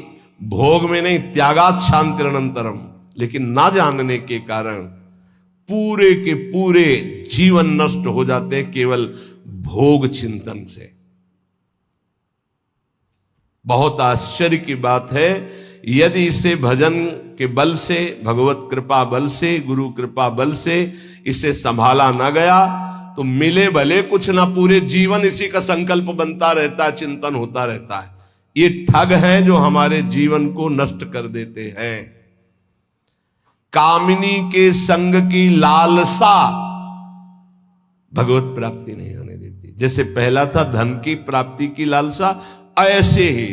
भोग में नहीं, त्यागात शांतिरनंतरम। लेकिन ना जानने के कारण पूरे के पूरे जीवन नष्ट हो जाते हैं केवल भोग चिंतन से। बहुत आश्चर्य की बात है, यदि इसे भजन के बल से, भगवत कृपा बल से, गुरु कृपा बल से इसे संभाला ना गया तो मिले भले कुछ ना, पूरे जीवन इसी का संकल्प बनता रहता है, चिंतन होता रहता है। ये ठग हैं जो हमारे जीवन को नष्ट कर देते हैं। कामिनी के संग की लालसा भगवत प्राप्ति नहीं होने देती। जैसे पहला था धन की प्राप्ति की लालसा, ऐसे ही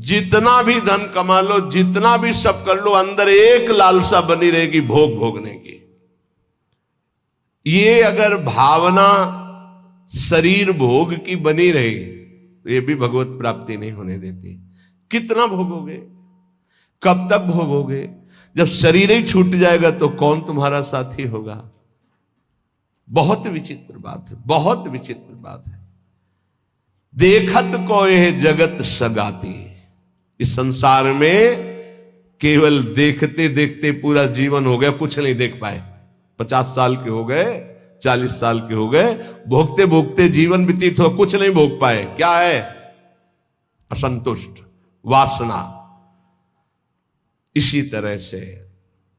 जितना भी धन कमा लो, जितना भी सब कर लो, अंदर एक लालसा बनी रहेगी भोग भोगने की। ये अगर भावना शरीर भोग की बनी रहे तो ये भी भगवत प्राप्ति नहीं होने देती। कितना भोगोगे, कब तक भोगोगे? जब शरीर ही छूट जाएगा तो कौन तुम्हारा साथी होगा? बहुत विचित्र बात है, बहुत विचित्र बात है। देखत को यह जगत सगाती। इस संसार में केवल देखते देखते पूरा जीवन हो गया, कुछ नहीं देख पाए। 50 साल के हो गए, 40 साल के हो गए, भोगते भोगते जीवन व्यतीत हो, कुछ नहीं भोग पाए। क्या है? असंतुष्ट, वासना। इसी तरह से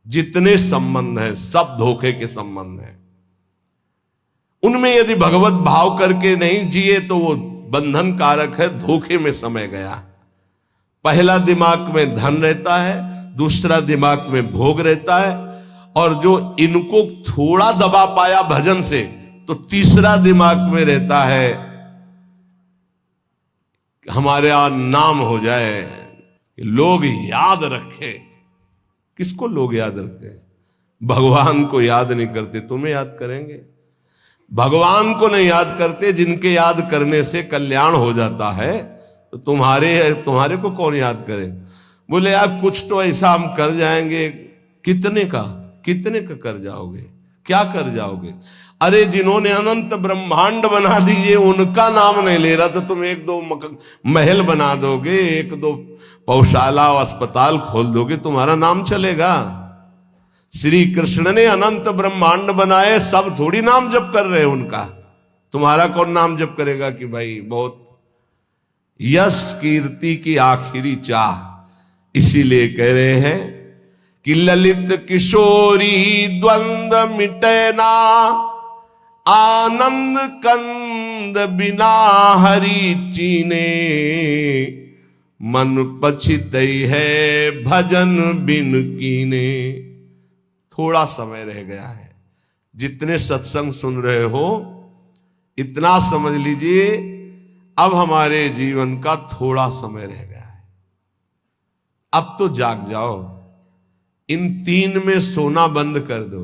जितने संबंध हैं सब धोखे के संबंध हैं। उनमें यदि भगवत भाव करके नहीं जिए तो वो बंधन कारक है, धोखे में समय गया। पहला दिमाग में धन रहता है, दूसरा दिमाग में भोग रहता है, और जो इनको थोड़ा दबा पाया भजन से तो तीसरा दिमाग में रहता है हमारे यहां नाम हो जाए, लोग याद रखें। किसको लोग याद रखते हैं? भगवान को याद नहीं करते, तुम्हें याद करेंगे। भगवान को नहीं याद करते, जिनके याद करने से कल्याण हो जाता है, तो तुम्हारे को कौन याद करे? बोले यार कुछ तो ऐसा हम कर जाएंगे। कितने का कर जाओगे? क्या कर जाओगे? अरे जिन्होंने अनंत ब्रह्मांड बना दिए उनका नाम नहीं ले रहा, तो तुम 1-2 महल बना दोगे, 1-2 पौशाला और अस्पताल खोल दोगे, तुम्हारा नाम चलेगा? श्री कृष्ण ने अनंत ब्रह्मांड बनाए, सब थोड़ी नाम जप कर रहे हैं उनका। तुम्हारा कौन नाम जप करेगा कि भाई बहुत यश कीर्ति की आखिरी चाह। इसीलिए कह रहे हैं कि ललित किशोरी द्वंद मिटे ना, आनंद कंद बिना हरि चीने, मन पछितई है भजन बिन कीने। थोड़ा समय रह गया है। जितने सत्संग सुन रहे हो इतना समझ लीजिए, अब हमारे जीवन का थोड़ा समय रह गया है। अब तो जाग जाओ। इन तीन में सोना बंद कर दो।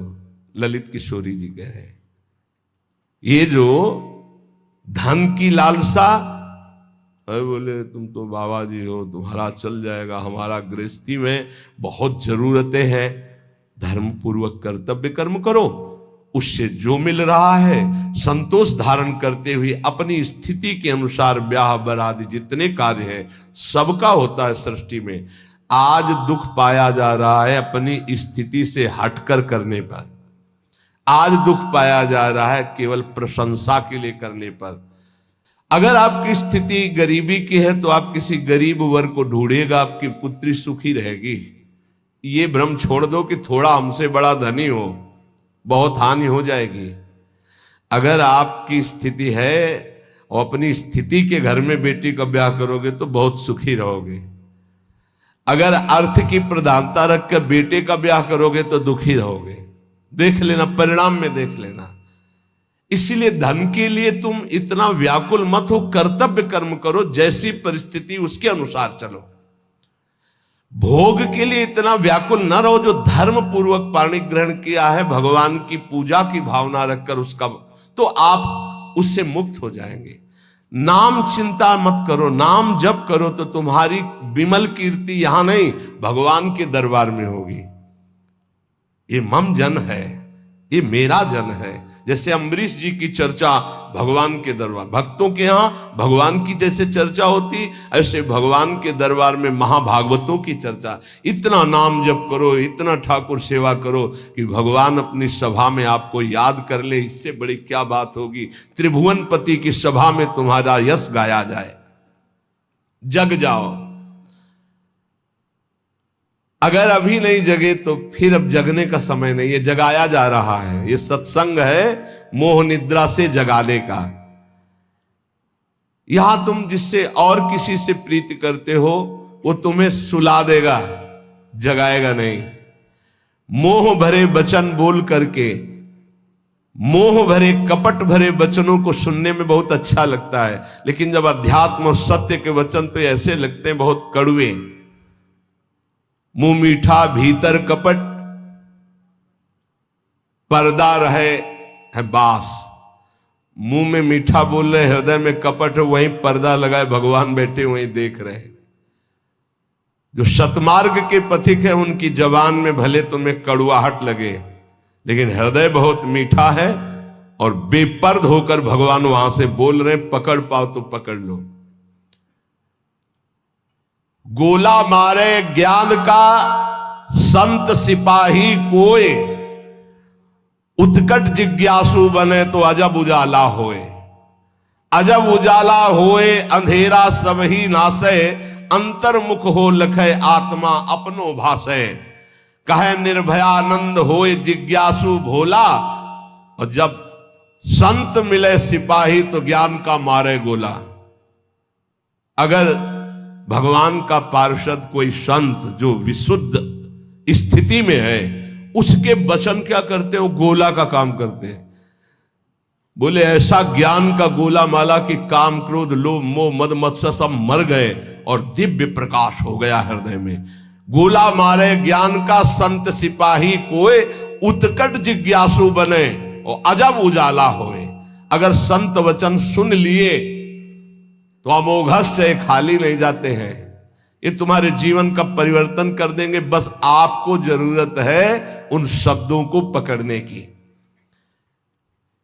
ललित किशोरी जी कह रहे हैं, ये जो धन की लालसा, अरे बोले तुम तो बाबा जी हो, तुम्हारा चल जाएगा, हमारा गृहस्थी में बहुत जरूरतें हैं, धर्म पूर्वक कर्तव्य कर्म करो, उससे जो मिल रहा है संतोष धारण करते हुए अपनी स्थिति के अनुसार ब्याह बरादी जितने कार्य हैं सबका होता है सृष्टि में। आज दुख पाया जा रहा है अपनी स्थिति से हटकर करने पर, आज दुख पाया जा रहा है केवल प्रशंसा के लिए करने पर। अगर आपकी स्थिति गरीबी की है तो आप किसी गरीब वर को ढूंढिएगा, आपकी पुत्री सुखी रहेगी। ये भ्रम छोड़ दो कि थोड़ा हमसे बड़ा धनी हो, बहुत हानि हो जाएगी। अगर आपकी स्थिति है और अपनी स्थिति के घर में बेटी का ब्याह करोगे तो बहुत सुखी रहोगे। अगर अर्थ की प्रधानता रखकर बेटे का ब्याह करोगे तो दुखी रहोगे। देख लेना, परिणाम में देख लेना। इसीलिए धन के लिए तुम इतना व्याकुल मत हो, कर्तव्य कर्म करो, जैसी परिस्थिति उसके अनुसार चलो। भोग के लिए इतना व्याकुल न रहो, जो धर्म पूर्वक पाणी ग्रहण किया है भगवान की पूजा की भावना रखकर उसका, तो आप उससे मुक्त हो जाएंगे। नाम चिंता मत करो, नाम जप करो तो तुम्हारी विमल कीर्ति यहां नहीं भगवान के दरबार में होगी। ये मम जन है, ये मेरा जन है। जैसे अम्बरीश जी की चर्चा भगवान के दरबार, भक्तों के यहां भगवान की जैसे चर्चा होती, ऐसे भगवान के दरबार में महाभागवतों की चर्चा। इतना नाम जप करो, इतना ठाकुर सेवा करो कि भगवान अपनी सभा में आपको याद कर ले। इससे बड़ी क्या बात होगी। त्रिभुवनपति की सभा में तुम्हारा यश गाया जाए, जग जाओ। अगर अभी नहीं जगे तो फिर अब जगने का समय नहीं है, जगाया जा रहा है। ये सत्संग है मोह निद्रा से जगाने का। यहां तुम जिससे और किसी से प्रीति करते हो वो तुम्हें सुला देगा, जगाएगा नहीं। मोह भरे वचन बोल करके, मोह भरे कपट भरे वचनों को सुनने में बहुत अच्छा लगता है, लेकिन जब अध्यात्म और सत्य के वचन तो ऐसे लगते हैं बहुत कड़वे। मुंह मीठा भीतर कपट, पर्दा रहे है बास। मुंह में मीठा बोल रहे, हृदय में कपट है, वहीं पर्दा लगाए भगवान बैठे वहीं देख रहे। जो सतमार्ग के पथिक है उनकी जबान में भले तुम्हें कड़वाहट लगे, लेकिन हृदय बहुत मीठा है और बेपर्द होकर भगवान वहां से बोल रहे। पकड़ पाओ तो पकड़ लो। गोला मारे ज्ञान का संत सिपाही कोय, उत्कट जिज्ञासु बने तो अजब उजाला होए। अजब उजाला होए अंधेरा सब ही नासे, अंतर्मुख हो लखे आत्मा अपनो भासे। कहे निर्भयानंद होए जिज्ञासु भोला, और जब संत मिले सिपाही तो ज्ञान का मारे गोला। अगर भगवान का पार्षद कोई संत जो विशुद्ध स्थिति में है, उसके वचन क्या करते हो, गोला का काम करते हैं। बोले ऐसा ज्ञान का गोला माला कि काम क्रोध लोभ मोह मद मत्सर सब मर गए और दिव्य प्रकाश हो गया हृदय में। गोला मारे ज्ञान का संत सिपाही कोई, उत्कट जिज्ञासु बने और अजब उजाला होए। अगर संत वचन सुन लिए तो अमोघस से खाली नहीं जाते हैं, ये तुम्हारे जीवन का परिवर्तन कर देंगे। बस आपको जरूरत है उन शब्दों को पकड़ने की।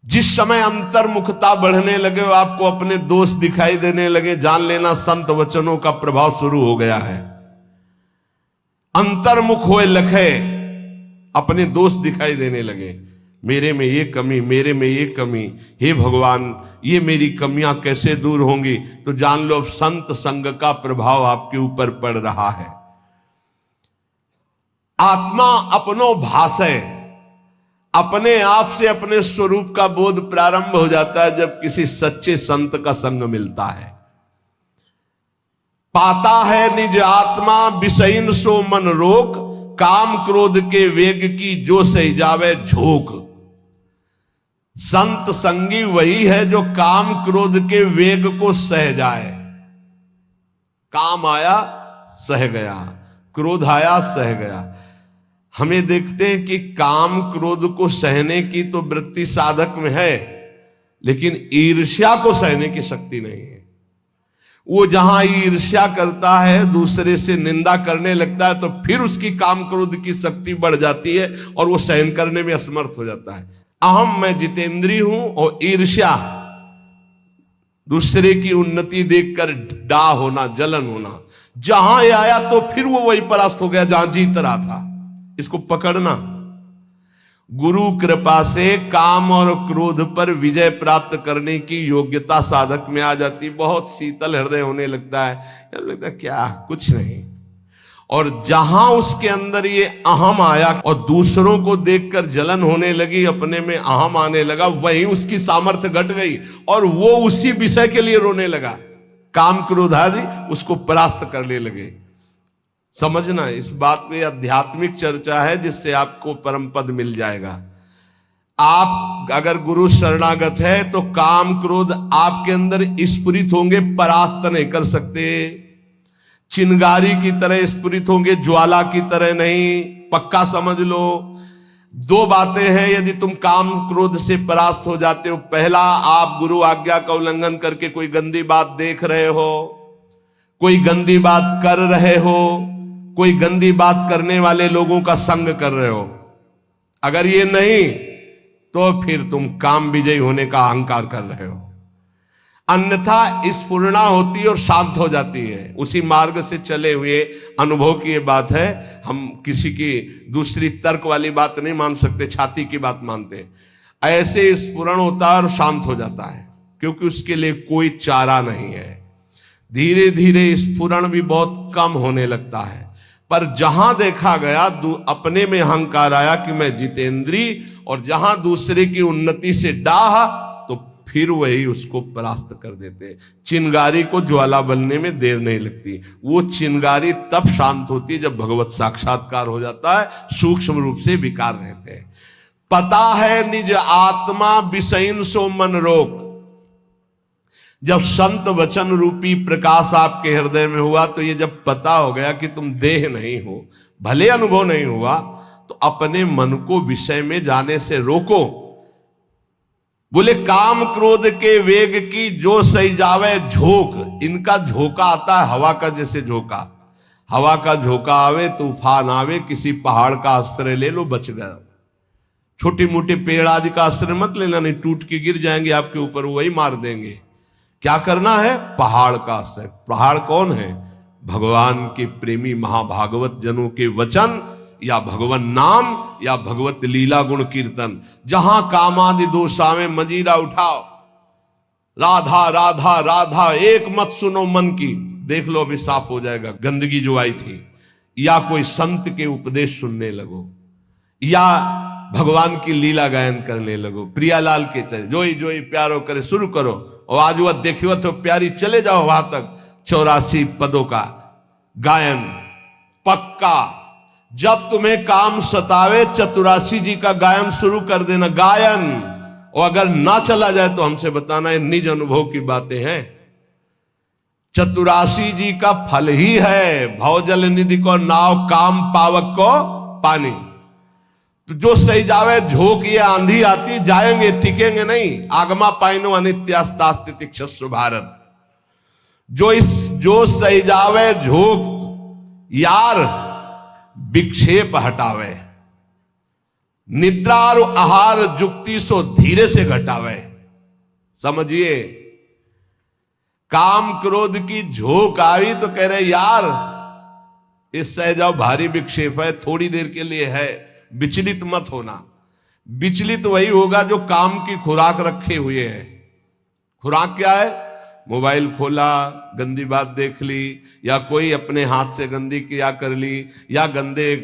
जिस समय अंतर्मुखता बढ़ने लगे, आपको अपने दोष दिखाई देने लगे, जान लेना संत वचनों का प्रभाव शुरू हो गया है। अंतर्मुख होए लखे, अपने दोष दिखाई देने लगे। मेरे में ये कमी, मेरे में ये कमी, हे भगवान ये मेरी कमियां कैसे दूर होंगी। तो जान लो संत संग का प्रभाव आपके ऊपर पड़ रहा है। आत्मा अपनो भाषे, अपने आप से अपने स्वरूप का बोध प्रारंभ हो जाता है जब किसी सच्चे संत का संग मिलता है। पाता है निज आत्मा विषयीन सो मन रोक, काम क्रोध के वेग की जो सही जावे झोंक। संत संगी वही है जो काम क्रोध के वेग को सह जाए। काम आया सह गया, क्रोध आया सह गया। हमें देखते हैं कि काम क्रोध को सहने की तो वृत्ति साधक में है, लेकिन ईर्ष्या को सहने की शक्ति नहीं है। वो जहां ईर्ष्या करता है, दूसरे से निंदा करने लगता है, तो फिर उसकी काम क्रोध की शक्ति बढ़ जाती है और वो सहन करने में असमर्थ हो जाता है। अहम, मैं जितेंद्रीय हूं, और ईर्ष्या, दूसरे की उन्नति देखकर डा होना, जलन होना, जहां ये आया तो फिर वो वही परास्त हो गया जहां जीत रहा था। इसको पकड़ना। गुरु कृपा से काम और क्रोध पर विजय प्राप्त करने की योग्यता साधक में आ जाती। बहुत शीतल हृदय होने लगता है, यार लगता है क्या कुछ नहीं। और जहां उसके अंदर ये अहम आया और दूसरों को देखकर जलन होने लगी, अपने में अहम आने लगा, वहीं उसकी सामर्थ्य घट गई और वो उसी विषय के लिए रोने लगा। काम क्रोध आदि उसको परास्त करने लगे। समझना, इस बात में आध्यात्मिक चर्चा है जिससे आपको परम पद मिल जाएगा। आप अगर गुरु शरणागत है तो काम क्रोध आपके अंदर स्फुरित होंगे, परास्त नहीं कर सकते। चिंगारी की तरह स्फुरित होंगे, ज्वाला की तरह नहीं। पक्का समझ लो, दो बातें हैं यदि तुम काम क्रोध से परास्त हो जाते हो। पहला, आप गुरु आज्ञा का उल्लंघन करके कोई गंदी बात देख रहे हो, कोई गंदी बात कर रहे हो, कोई गंदी बात करने वाले लोगों का संग कर रहे हो। अगर ये नहीं तो फिर तुम काम विजयी होने का अहंकार कर रहे हो। अन्यथा स्फुरणा होती है और शांत हो जाती है। उसी मार्ग से चले हुए अनुभव की ये बात है। हम किसी की दूसरी तर्क वाली बात नहीं मान सकते, छाती की बात मानते। ऐसे स्फुरण होता है और शांत हो जाता है, क्योंकि उसके लिए कोई चारा नहीं है। धीरे धीरे स्फुरण भी बहुत कम होने लगता है। पर जहां देखा गया अपने में अहंकार आया कि मैं जितेंद्रीय, और जहां दूसरे की उन्नति से डाह, तो फिर वही उसको परास्त कर देते। चिंगारी को ज्वाला बनने में देर नहीं लगती। वो चिंगारी तब शांत होती है जब भगवत साक्षात्कार हो जाता है, सूक्ष्म रूप से विकार रहते हैं। पता है निज आत्मा विषयन सो मन रोक। जब संत वचन रूपी प्रकाश आपके हृदय में हुआ, तो ये जब पता हो गया कि तुम देह नहीं हो, भले अनुभव नहीं हुआ, तो अपने मन को विषय में जाने से रोको। बोले काम क्रोध के वेग की जो सही जावे झोंक। इनका झोंका आता है हवा का, जैसे झोंका। हवा का झोंका आवे, तूफान आवे, किसी पहाड़ का आश्रय ले लो, बच गया। छोटे मोटे पेड़ आदि का आश्रय मत लेना, नहीं टूट के गिर जाएंगे आपके ऊपर, वही मार देंगे। क्या करना है? पहाड़ का आश्रय। पहाड़ कौन है? भगवान के प्रेमी महाभागवत जनों के वचन, या भगवान नाम, या भगवत लीला गुण कीर्तन। जहां कामादि दोषावे मजीरा उठाओ, राधा राधा राधा एक मत सुनो मन की। देख लो अभी साफ हो जाएगा गंदगी जो आई थी। या कोई संत के उपदेश सुनने लगो, या भगवान की लीला गायन करने लगो। प्रियालाल के चले जोई जोई प्यारो करे शुरू करो, और आज वह देखियो तो प्यारी, चले जाओ वहां तक। 84 पदों का गायन पक्का। जब तुम्हें काम सतावे, चतुरासी जी का गायन शुरू कर देना, गायन। और अगर ना चला जाए तो हमसे बताना, है निज अनुभव की बातें हैं। चतुरासी जी का फल ही है भवजल निधि को नाव, काम पावक को पानी। तो जो सही जावे झोंक, ये आंधी आती, जाएंगे टिकेंगे नहीं। आगमा पाइनो अनित्यास्तास्तितिक्षस्व भारत। जो सही जावे झोंक, यार विक्षेप हटावे। निद्रा और आहार जुक्ति सो धीरे से घटावे। समझिए, काम क्रोध की झोंक आई तो कह रहे यार इस सह जाओ, भारी विक्षेप है, थोड़ी देर के लिए है, विचलित मत होना। विचलित वही होगा जो काम की खुराक रखे हुए है। खुराक क्या है? मोबाइल खोला, गंदी बात देख ली, या कोई अपने हाथ से गंदी क्रिया कर ली, या गंदे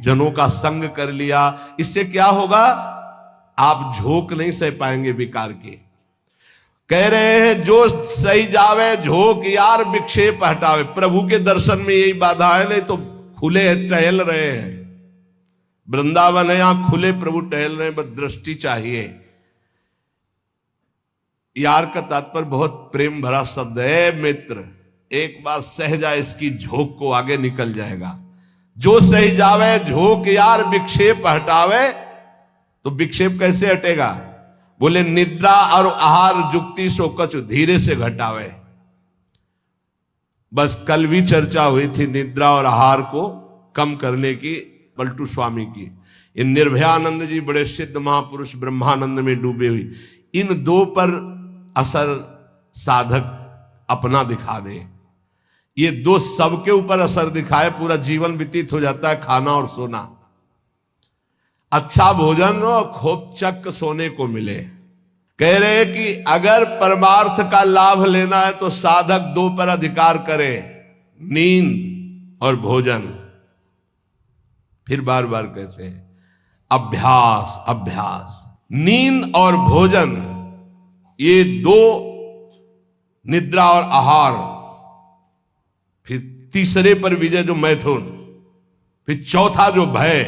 जनों का संग कर लिया। इससे क्या होगा? आप झोंक नहीं सह पाएंगे विकार की। कह रहे हैं जो सही जावे झोंक, यार विक्षेप हटावे। प्रभु के दर्शन में यही बाधा है, नहीं तो खुले टहल रहे हैं। वृंदावन है, यहां खुले प्रभु टहल रहे हैं, बस दृष्टि चाहिए। यार का तात्पर्य बहुत प्रेम भरा शब्द है। मित्र एक बार सह जाए इसकी झोंक को, आगे निकल जाएगा। जो सही जावे झोंक यार विक्षेप हटावे। तो विक्षेप कैसे हटेगा? बोले निद्रा और आहार जुक्ति सो कछु धीरे से घटावे। बस कल भी चर्चा हुई थी निद्रा और आहार को कम करने की, पलटू स्वामी की। इन निर्भयानंद जी बड़े सिद्ध महापुरुष ब्रह्मानंद में डूबे हुई, इन दो पर असर साधक अपना दिखा दे। ये दो सबके ऊपर असर दिखाए, पूरा जीवन व्यतीत हो जाता है खाना और सोना। अच्छा भोजन और खूब चक सोने को मिले। कह रहे कि अगर परमार्थ का लाभ लेना है तो साधक दो पर अधिकार करे, नींद और भोजन। फिर बार बार कहते हैं अभ्यास अभ्यास। नींद और भोजन ये दो, निद्रा और आहार, फिर तीसरे पर विजय जो मैथुन, फिर चौथा जो भय,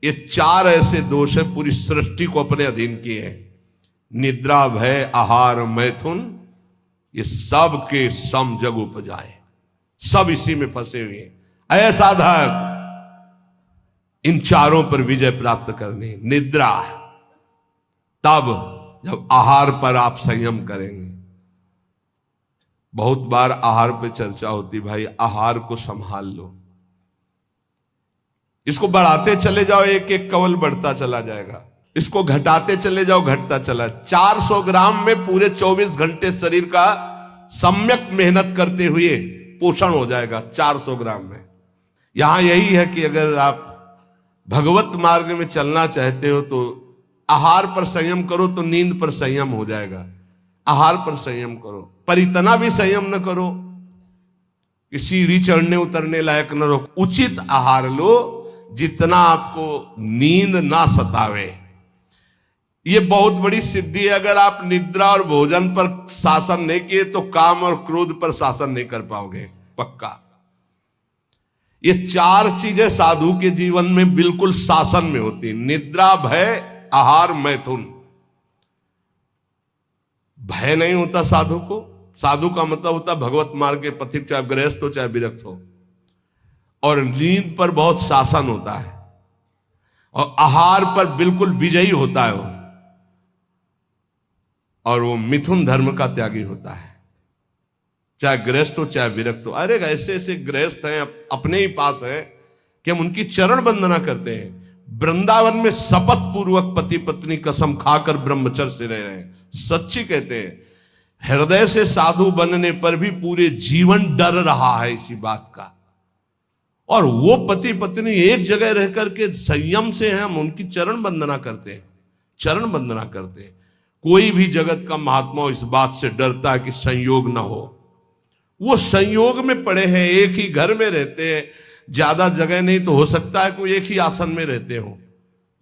ये चार ऐसे दोष है पूरी सृष्टि को अपने अधीन किए हैं। निद्रा, भय, आहार, मैथुन, ये सब के सम जग उपजाए, सब इसी में फंसे हुए हैं। ऐसा साधक इन चारों पर विजय प्राप्त करनी। निद्रा तब जब आहार पर आप संयम करेंगे। बहुत बार आहार पे चर्चा होती, भाई आहार को संभाल लो, इसको बढ़ाते चले जाओ, एक एक कवल बढ़ता चला जाएगा। इसको घटाते चले जाओ, घटता चला। 400 ग्राम में पूरे 24 घंटे शरीर का सम्यक मेहनत करते हुए पोषण हो जाएगा 400 ग्राम में। यहां यही है कि अगर आप भगवत मार्ग में चलना चाहते हो तो आहार पर संयम करो, तो नींद पर संयम हो जाएगा। आहार पर संयम करो, पर इतना भी संयम न करो कि सीढ़ी चढ़ने उतरने लायक न रहो। उचित आहार लो जितना आपको नींद ना सतावे। ये बहुत बड़ी सिद्धि है। अगर आप निद्रा और भोजन पर शासन नहीं किए तो काम और क्रोध पर शासन नहीं कर पाओगे, पक्का। ये चार चीजें साधु के जीवन में बिल्कुल शासन में होती। निद्रा, भय, आहार, मैथुन। भय नहीं होता साधु को। साधु का मतलब होता भगवत मार्ग के पथिक, चाहे गृहस्थ हो चाहे विरक्त हो। और नींद पर बहुत शासन होता है और आहार पर बिल्कुल विजयी होता है वो। और वो मिथुन धर्म का त्यागी होता है, चाहे गृहस्थ हो चाहे विरक्त हो। अरे ऐसे ऐसे गृहस्थ हैं अपने ही पास है कि हम उनकी चरण वंदना करते हैं। वृंदावन में शपथ पूर्वक पति पत्नी कसम खाकर ब्रह्मचर्य से रह रहे हैं। सच्ची कहते हैं, हृदय से साधु बनने पर भी पूरे जीवन डर रहा है इसी बात का। और वो पति पत्नी एक जगह रह करके संयम से हैं, हम उनकी चरण वंदना करते हैं, चरण वंदना करते हैं। कोई भी जगत का महात्मा इस बात से डरता है कि संयोग ना हो। वो संयोग में पड़े हैं, एक ही घर में रहते हैं, ज्यादा जगह नहीं तो हो सकता है कोई एक ही आसन में रहते हो,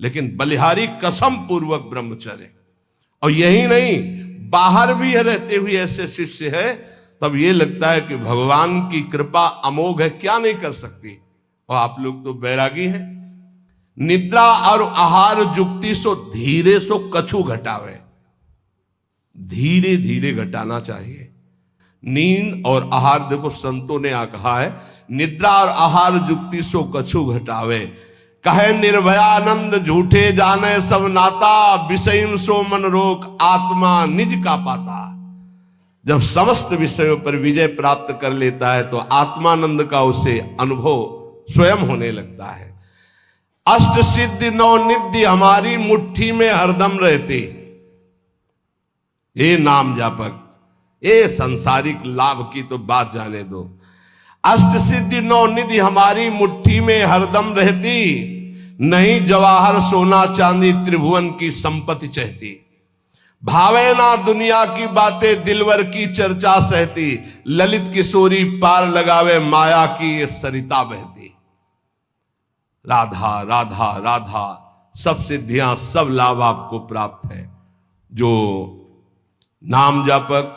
लेकिन बलिहारी कसम पूर्वक ब्रह्मचर्य। और यही नहीं, बाहर भी रहते हुए ऐसे शिष्य है, तब ये लगता है कि भगवान की कृपा अमोघ है, क्या नहीं कर सकती। और आप लोग तो बैरागी हैं। निद्रा और आहार जुक्ति सो धीरे सो कछु घटावे। धीरे धीरे घटाना चाहिए। नींद और आहार, देखो संतों ने कहा है, निद्रा और आहार जुक्ति सो कछु घटावे। कहे निर्भयानंद झूठे जाने सब नाता, विषयन सो मन रोक आत्मा निज का पाता। जब समस्त विषयों पर विजय प्राप्त कर लेता है तो आत्मानंद का उसे अनुभव स्वयं होने लगता है। अष्ट सिद्धि नौ निधि हमारी मुट्ठी में हरदम रहती। ये नाम जापक, ये सांसारिक लाभ की तो बात जाने दो। अष्ट सिद्धि नौ निधि हमारी मुट्ठी में हरदम रहती, नहीं जवाहर सोना चांदी त्रिभुवन की संपत्ति चाहती। भावे ना दुनिया की बातें दिलवर की चर्चा सहती, ललित किशोरी पार लगावे माया की ये सरिता बहती। राधा राधा राधा, सब सिद्धियां सब लाभ आपको प्राप्त है। जो नाम जापक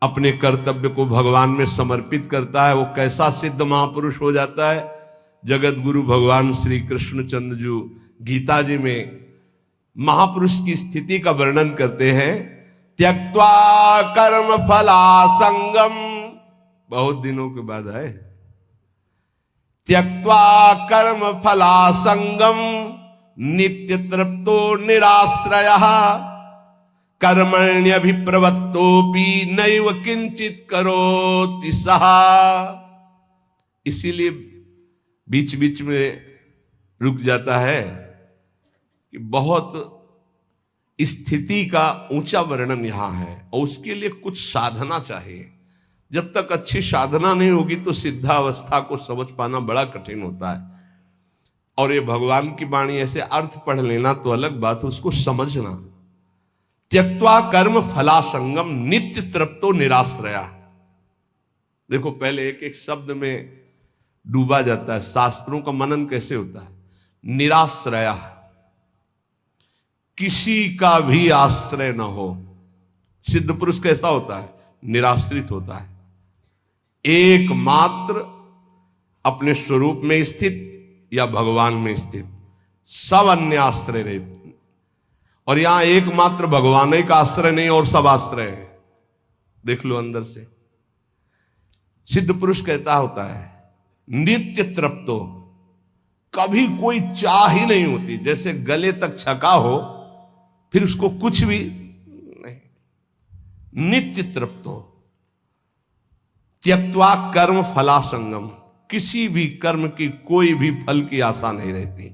अपने कर्तव्य को भगवान में समर्पित करता है वो कैसा सिद्ध महापुरुष हो जाता है। जगत गुरु भगवान श्री कृष्णचंद्र जी गीता जी में महापुरुष की स्थिति का वर्णन करते हैं। त्यक्त्वा कर्म फला संगम, बहुत दिनों के बाद है, त्यक्त्वा कर्म फलासंगम नित्य तृप्तो निराश्रयः कर्मण्यभिप्रवृत्तोऽपि नैव किंचित करोति सः। इसीलिए बीच बीच में रुक जाता है कि बहुत स्थिति का ऊंचा वर्णन यहां है और उसके लिए कुछ साधना चाहिए। जब तक अच्छी साधना नहीं होगी तो सिद्धावस्था को समझ पाना बड़ा कठिन होता है। और ये भगवान की वाणी ऐसे अर्थ पढ़ लेना तो अलग बात है, उसको समझना। त्यक्त्वा कर्म फलासंगम नित्य तृप्तो निराश्रया। देखो पहले एक एक शब्द में डूबा जाता है। शास्त्रों का मनन कैसे होता है? निराश्रया, किसी का भी आश्रय न हो। सिद्ध पुरुष कैसा होता है? निराश्रित होता है, एकमात्र अपने स्वरूप में स्थित या भगवान में स्थित, सब अन्य आश्रय रहते। और यहां एकमात्र भगवान ही का आश्रय नहीं और सब आश्रय है। देख लो अंदर से। सिद्ध पुरुष कहता होता है नित्य तृप्तो, कभी कोई चाह ही नहीं होती। जैसे गले तक छका हो फिर उसको कुछ भी नहीं। नित्य तृप्तो त्यक्त्वा कर्म फलासंगम, किसी भी कर्म की कोई भी फल की आशा नहीं रहती।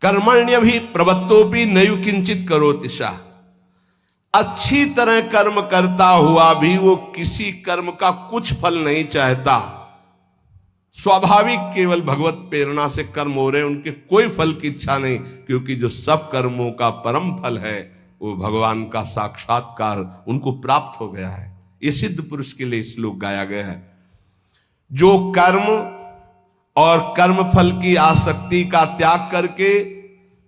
कर्मण्य भी प्रवृत्तोपि नैव किंचित करोति सः, अच्छी तरह कर्म करता हुआ भी वो किसी कर्म का कुछ फल नहीं चाहता। स्वाभाविक केवल भगवत प्रेरणा से कर्म हो रहे हैं, उनके कोई फल की इच्छा नहीं, क्योंकि जो सब कर्मों का परम फल है वो भगवान का साक्षात्कार उनको प्राप्त हो गया है। ये सिद्ध पुरुष के लिए श्लोक गाया गया है। जो कर्म और कर्म फल की आसक्ति का त्याग करके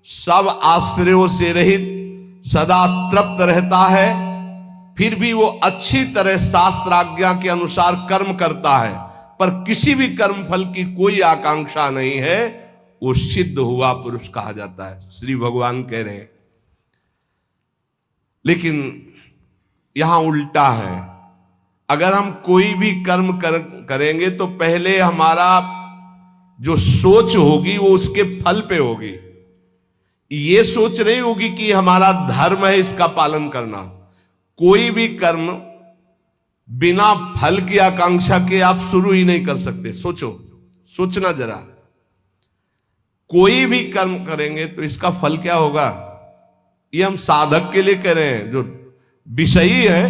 सब आश्रयों से रहित सदा तृप्त रहता है, फिर भी वो अच्छी तरह शास्त्राज्ञा के अनुसार कर्म करता है, पर किसी भी कर्म फल की कोई आकांक्षा नहीं है, वो सिद्ध हुआ पुरुष कहा जाता है। श्री भगवान कह रहे हैं। लेकिन यहां उल्टा है। अगर हम कोई भी कर्म करेंगे तो पहले हमारा जो सोच होगी वो उसके फल पे होगी। ये सोच नहीं होगी कि हमारा धर्म है इसका पालन करना। कोई भी कर्म बिना फल की आकांक्षा के आप शुरू ही नहीं कर सकते। सोचना जरा, कोई भी कर्म करेंगे तो इसका फल क्या होगा, ये हम साधक के लिए कह रहे हैं। जो विषयी है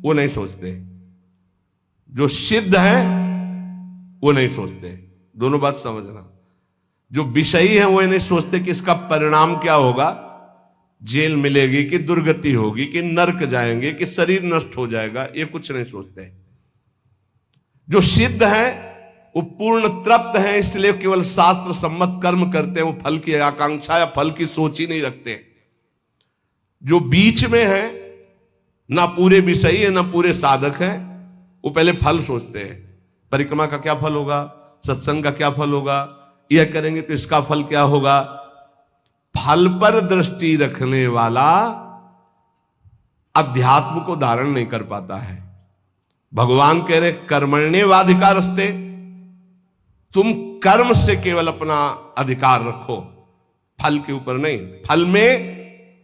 वो नहीं सोचते, जो सिद्ध है वो नहीं सोचते। दोनों बात समझना। जो विषयी है वो नहीं सोचते कि इसका परिणाम क्या होगा, जेल मिलेगी कि दुर्गति होगी कि नरक जाएंगे कि शरीर नष्ट हो जाएगा, ये कुछ नहीं सोचते। जो सिद्ध है वो पूर्ण तृप्त है, इसलिए केवल शास्त्र सम्मत कर्म करते हैं। वो फल की आकांक्षा या फल की सोच ही नहीं रखते। जो बीच में है, ना पूरे विषयी है ना पूरे साधक है, वो पहले फल सोचते हैं। परिक्रमा का क्या फल होगा, सत्संग का क्या फल होगा, यह करेंगे तो इसका फल क्या होगा। फल पर दृष्टि रखने वाला अध्यात्म को धारण नहीं कर पाता है। भगवान कह रहे कर्मण्येवाधिकारस्ते, तुम कर्म से केवल अपना अधिकार रखो, फल के ऊपर नहीं। फल में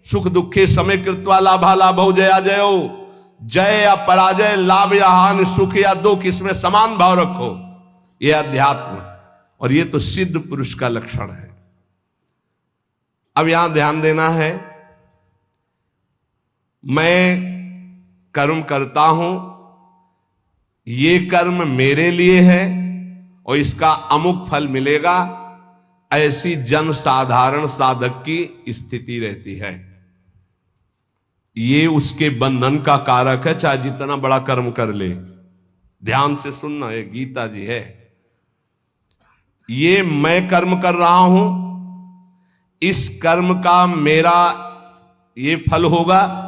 सुख दुखे समय कृत्वा लाभा लाभो जया जयो, जय या पराजय, लाभ या हानि, सुख या दुख, इसमें समान भाव रखो। यह अध्यात्म, और यह तो सिद्ध पुरुष का लक्षण है। अब यहां ध्यान देना है, मैं कर्म करता हूं, ये कर्म मेरे लिए है और इसका अमुक फल मिलेगा, ऐसी जन साधारण साधक की स्थिति रहती है। ये उसके बंधन का कारक है, चाहे जितना बड़ा कर्म कर ले। ध्यान से सुनना, ये गीता जी है। ये मैं कर्म कर रहा हूं, इस कर्म का मेरा ये फल होगा।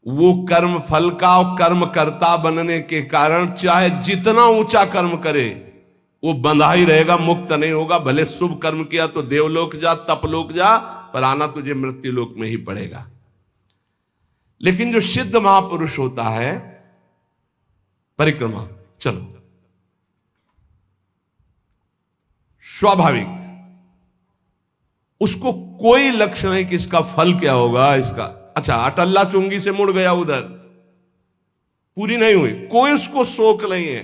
वो कर्म फल का और कर्म कर्ता बनने के कारण चाहे जितना ऊंचा कर्म करे वो बंधा ही रहेगा, मुक्त नहीं होगा। भले शुभ कर्म किया तो देवलोक जा, तपलोक जा, पर आना तुझे मृत्युलोक में ही पड़ेगा। लेकिन जो सिद्ध महापुरुष होता है, परिक्रमा चलो, स्वाभाविक, उसको कोई लक्ष्य नहीं कि इसका फल क्या होगा, इसका अच्छा अटल्ला चुंगी से मुड़ गया उधर, पूरी नहीं हुई, कोई उसको शोक नहीं है,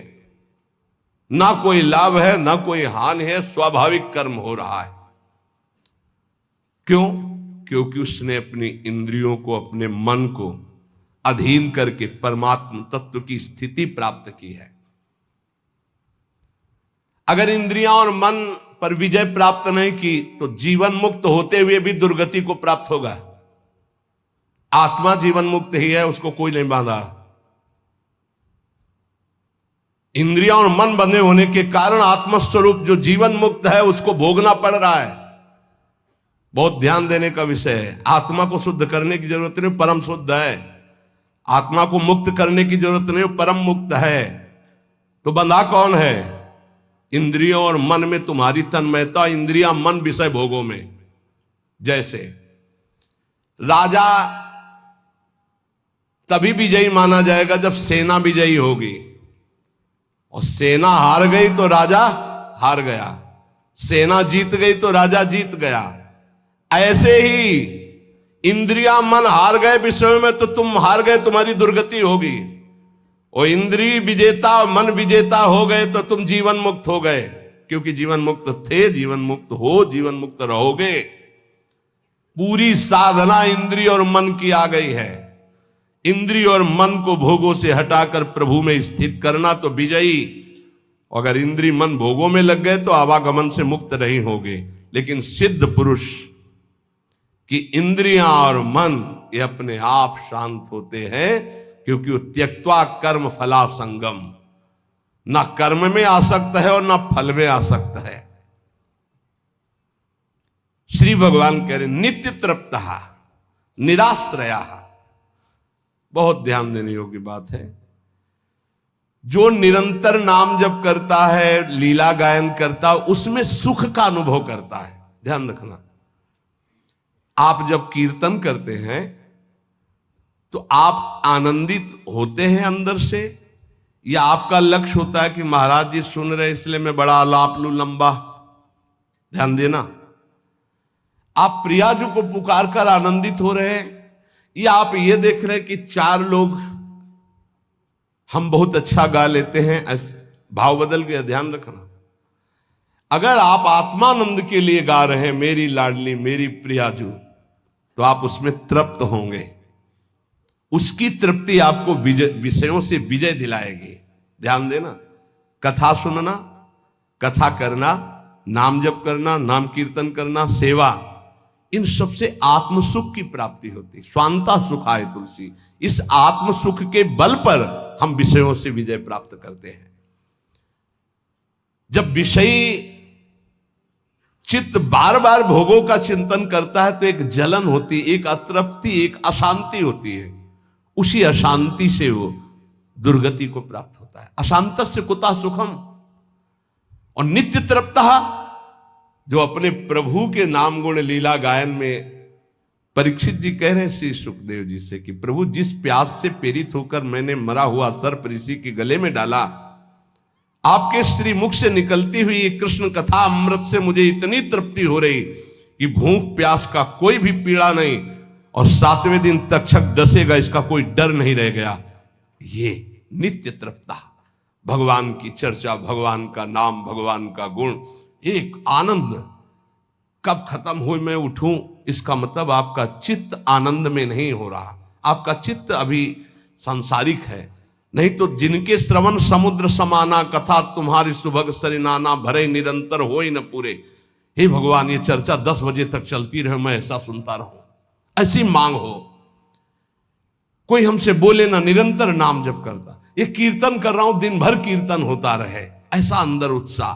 ना कोई लाभ है ना कोई हानि है, स्वाभाविक कर्म हो रहा है। क्यों? क्योंकि उसने अपनी इंद्रियों को, अपने मन को अधीन करके परमात्मा तत्व की स्थिति प्राप्त की है। अगर इंद्रियां और मन पर विजय प्राप्त नहीं की तो जीवन मुक्त होते हुए भी दुर्गति को प्राप्त होगा। आत्मा जीवन मुक्त ही है, उसको कोई नहीं बांधा। इंद्रियां और मन बंधे होने के कारण आत्मस्वरूप जो जीवन मुक्त है उसको भोगना पड़ रहा है। बहुत ध्यान देने का विषय है। आत्मा को शुद्ध करने की जरूरत नहीं, परम शुद्ध है। आत्मा को मुक्त करने की जरूरत नहीं, परम मुक्त है। तो बंधा कौन है? इंद्रियों और मन में तुम्हारी तन्मयता, इंद्रियां मन विषय भोगों में। जैसे राजा तभी विजयी माना जाएगा जब सेना विजयी होगी, और सेना हार गई तो राजा हार गया, सेना जीत गई तो राजा जीत गया। ऐसे ही इंद्रियां मन हार गए विषयों में तो तुम हार गए, तुम्हारी दुर्गति होगी। और इंद्रिय विजेता मन विजेता हो गए तो तुम जीवन मुक्त हो गए, क्योंकि जीवन मुक्त थे, जीवन मुक्त हो, जीवन मुक्त रहोगे। पूरी साधना इंद्रिय और मन की आ गई है। इंद्रिय और मन को भोगों से हटाकर प्रभु में स्थित करना तो विजयी। अगर इंद्रिय मन भोगों में लग गए तो आवागमन से मुक्त नहीं होगे। लेकिन सिद्ध पुरुष की इंद्रियां और मन ये अपने आप शांत होते हैं, क्योंकि वो त्यक्त्वा कर्म फला संगम, ना कर्म में आसक्त है और ना फल में आसक्त है। श्री भगवान कह रहे नित्य तृप्तः निराश्रयः। बहुत ध्यान देने योग्य बात है। जो निरंतर नाम जप करता है, लीला गायन करता है, उसमें सुख का अनुभव करता है। ध्यान रखना, आप जब कीर्तन करते हैं तो आप आनंदित होते हैं अंदर से, या आपका लक्ष्य होता है कि महाराज जी सुन रहे इसलिए मैं बड़ा आलाप लू लंबा? ध्यान देना, आप प्रियाजू को पुकार कर आनंदित हो रहे हैं, या आप ये देख रहे हैं कि चार लोग हम बहुत अच्छा गा लेते हैं, भाव बदल गया। ध्यान रखना, अगर आप आत्मानंद के लिए गा रहे हैं मेरी लाडली मेरी प्रियाजू, तो आप उसमें तृप्त होंगे। उसकी तृप्ति आपको विषयों से विजय दिलाएगी। ध्यान देना, कथा सुनना, कथा करना, नाम जप करना, नाम कीर्तन करना, सेवा, इन सब से आत्म सुख की प्राप्ति होती। स्वांता सुखाय तुलसी। इस आत्म सुख के बल पर हम विषयों से विजय प्राप्त करते हैं। जब विषयी चित्त बार बार भोगों का चिंतन करता है तो एक जलन होती, एक अतृप्ति, एक अशांति होती है। उसी अशांति से वो दुर्गति को प्राप्त होता है। अशांतस्य कुतः सुखम। और नित्य तृप्तः, जो अपने प्रभु के नाम गुण लीला गायन में, परीक्षित जी कह रहे हैं श्री सुखदेव जी से कि प्रभु जिस प्यास से प्रेरित होकर मैंने मरा हुआ सर्प ऋषि के गले में डाला, आपके श्री मुख से निकलती हुई ये कृष्ण कथा अमृत से मुझे इतनी तृप्ति हो रही कि भूख प्यास का कोई भी पीड़ा नहीं, और 7वें दिन तक्षक डसेगा इसका कोई डर नहीं रह गया। ये नित्य तृप्ता, भगवान की चर्चा, भगवान का नाम, भगवान का गुण, एक आनंद कब खत्म हो मैं उठूं, इसका मतलब आपका चित्त आनंद में नहीं हो रहा, आपका चित्त अभी सांसारिक है। नहीं तो जिनके श्रवण समुद्र समाना, कथा तुम्हारी सुभग सरिनाना, भरे निरंतर हो ही न पूरे। हे भगवान, ये चर्चा 10 बजे तक चलती रहे, मैं ऐसा सुनता रहूं, ऐसी मांग हो। कोई हमसे बोले ना, निरंतर नाम जप करता, ये कीर्तन कर रहा हूं, दिन भर कीर्तन होता रहे, ऐसा अंदर उत्साह।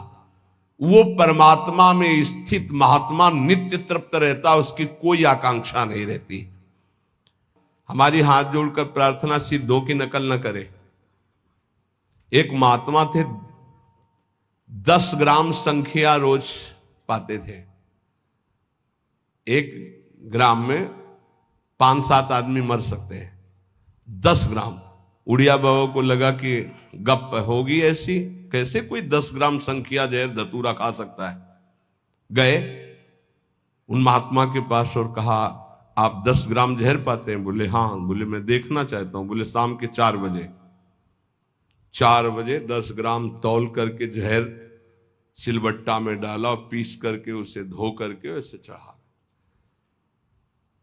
वो परमात्मा में स्थित महात्मा नित्य तृप्त रहता, उसकी कोई आकांक्षा नहीं रहती। हमारी हाथ जोड़कर प्रार्थना सिद्धों की नकल न करे। एक महात्मा थे, 10 ग्राम संख्या रोज पाते थे। एक ग्राम में 5-7 आदमी मर सकते हैं। 10 ग्राम। उड़िया बाबा को लगा कि गप होगी ऐसी, कैसे कोई 10 ग्राम संख्या जहर धतूरा खा सकता है? गए उन महात्मा के पास और कहा, आप 10 ग्राम जहर पाते हैं? बोले हाँ। बोले मैं देखना चाहता हूं। बोले शाम के 4 बजे 10 ग्राम तौल करके जहर सिलबट्टा में डाला और पीस करके उसे धो करके ऐसे चढ़ा।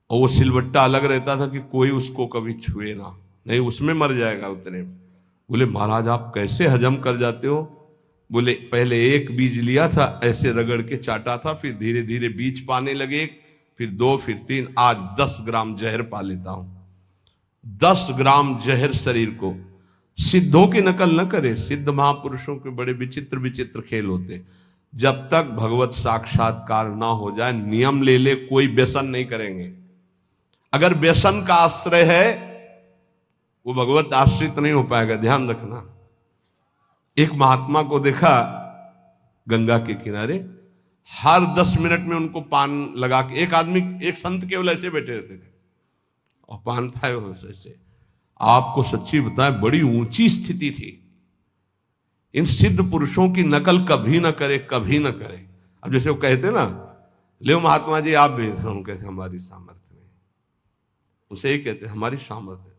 और वो सिलबट्टा अलग रहता था कि कोई उसको कभी छुए ना, नहीं उसमें मर जाएगा उतने। बोले महाराज आप कैसे हजम कर जाते हो? बोले पहले एक बीज लिया था, ऐसे रगड़ के चाटा था, फिर धीरे धीरे बीज पाने लगे, फिर 2, फिर 3, आज 10 ग्राम जहर पा लेता हूं। 10 ग्राम जहर शरीर को। सिद्धों की नकल न करे, सिद्ध महापुरुषों के बड़े विचित्र विचित्र खेल होते। जब तक भगवत साक्षात्कार ना हो जाए, नियम ले ले, कोई व्यसन नहीं करेंगे। अगर व्यसन का आश्रय है वो भगवत आश्रित नहीं हो पाएगा, ध्यान रखना। एक महात्मा को देखा गंगा के किनारे, हर 10 मिनट में उनको पान लगा के, एक आदमी, एक संत केवल ऐसे बैठे रहते थे और पान खाए हो ऐसे। आपको सच्ची बताएं, बड़ी ऊंची स्थिति थी। इन सिद्ध पुरुषों की नकल कभी ना करे, कभी ना करे। अब जैसे वो कहते ना, ले महात्मा जी आप भी, हम कहते हमारी सामर्थ्य नहीं, उसे ही कहते हमारी सामर्थ्य।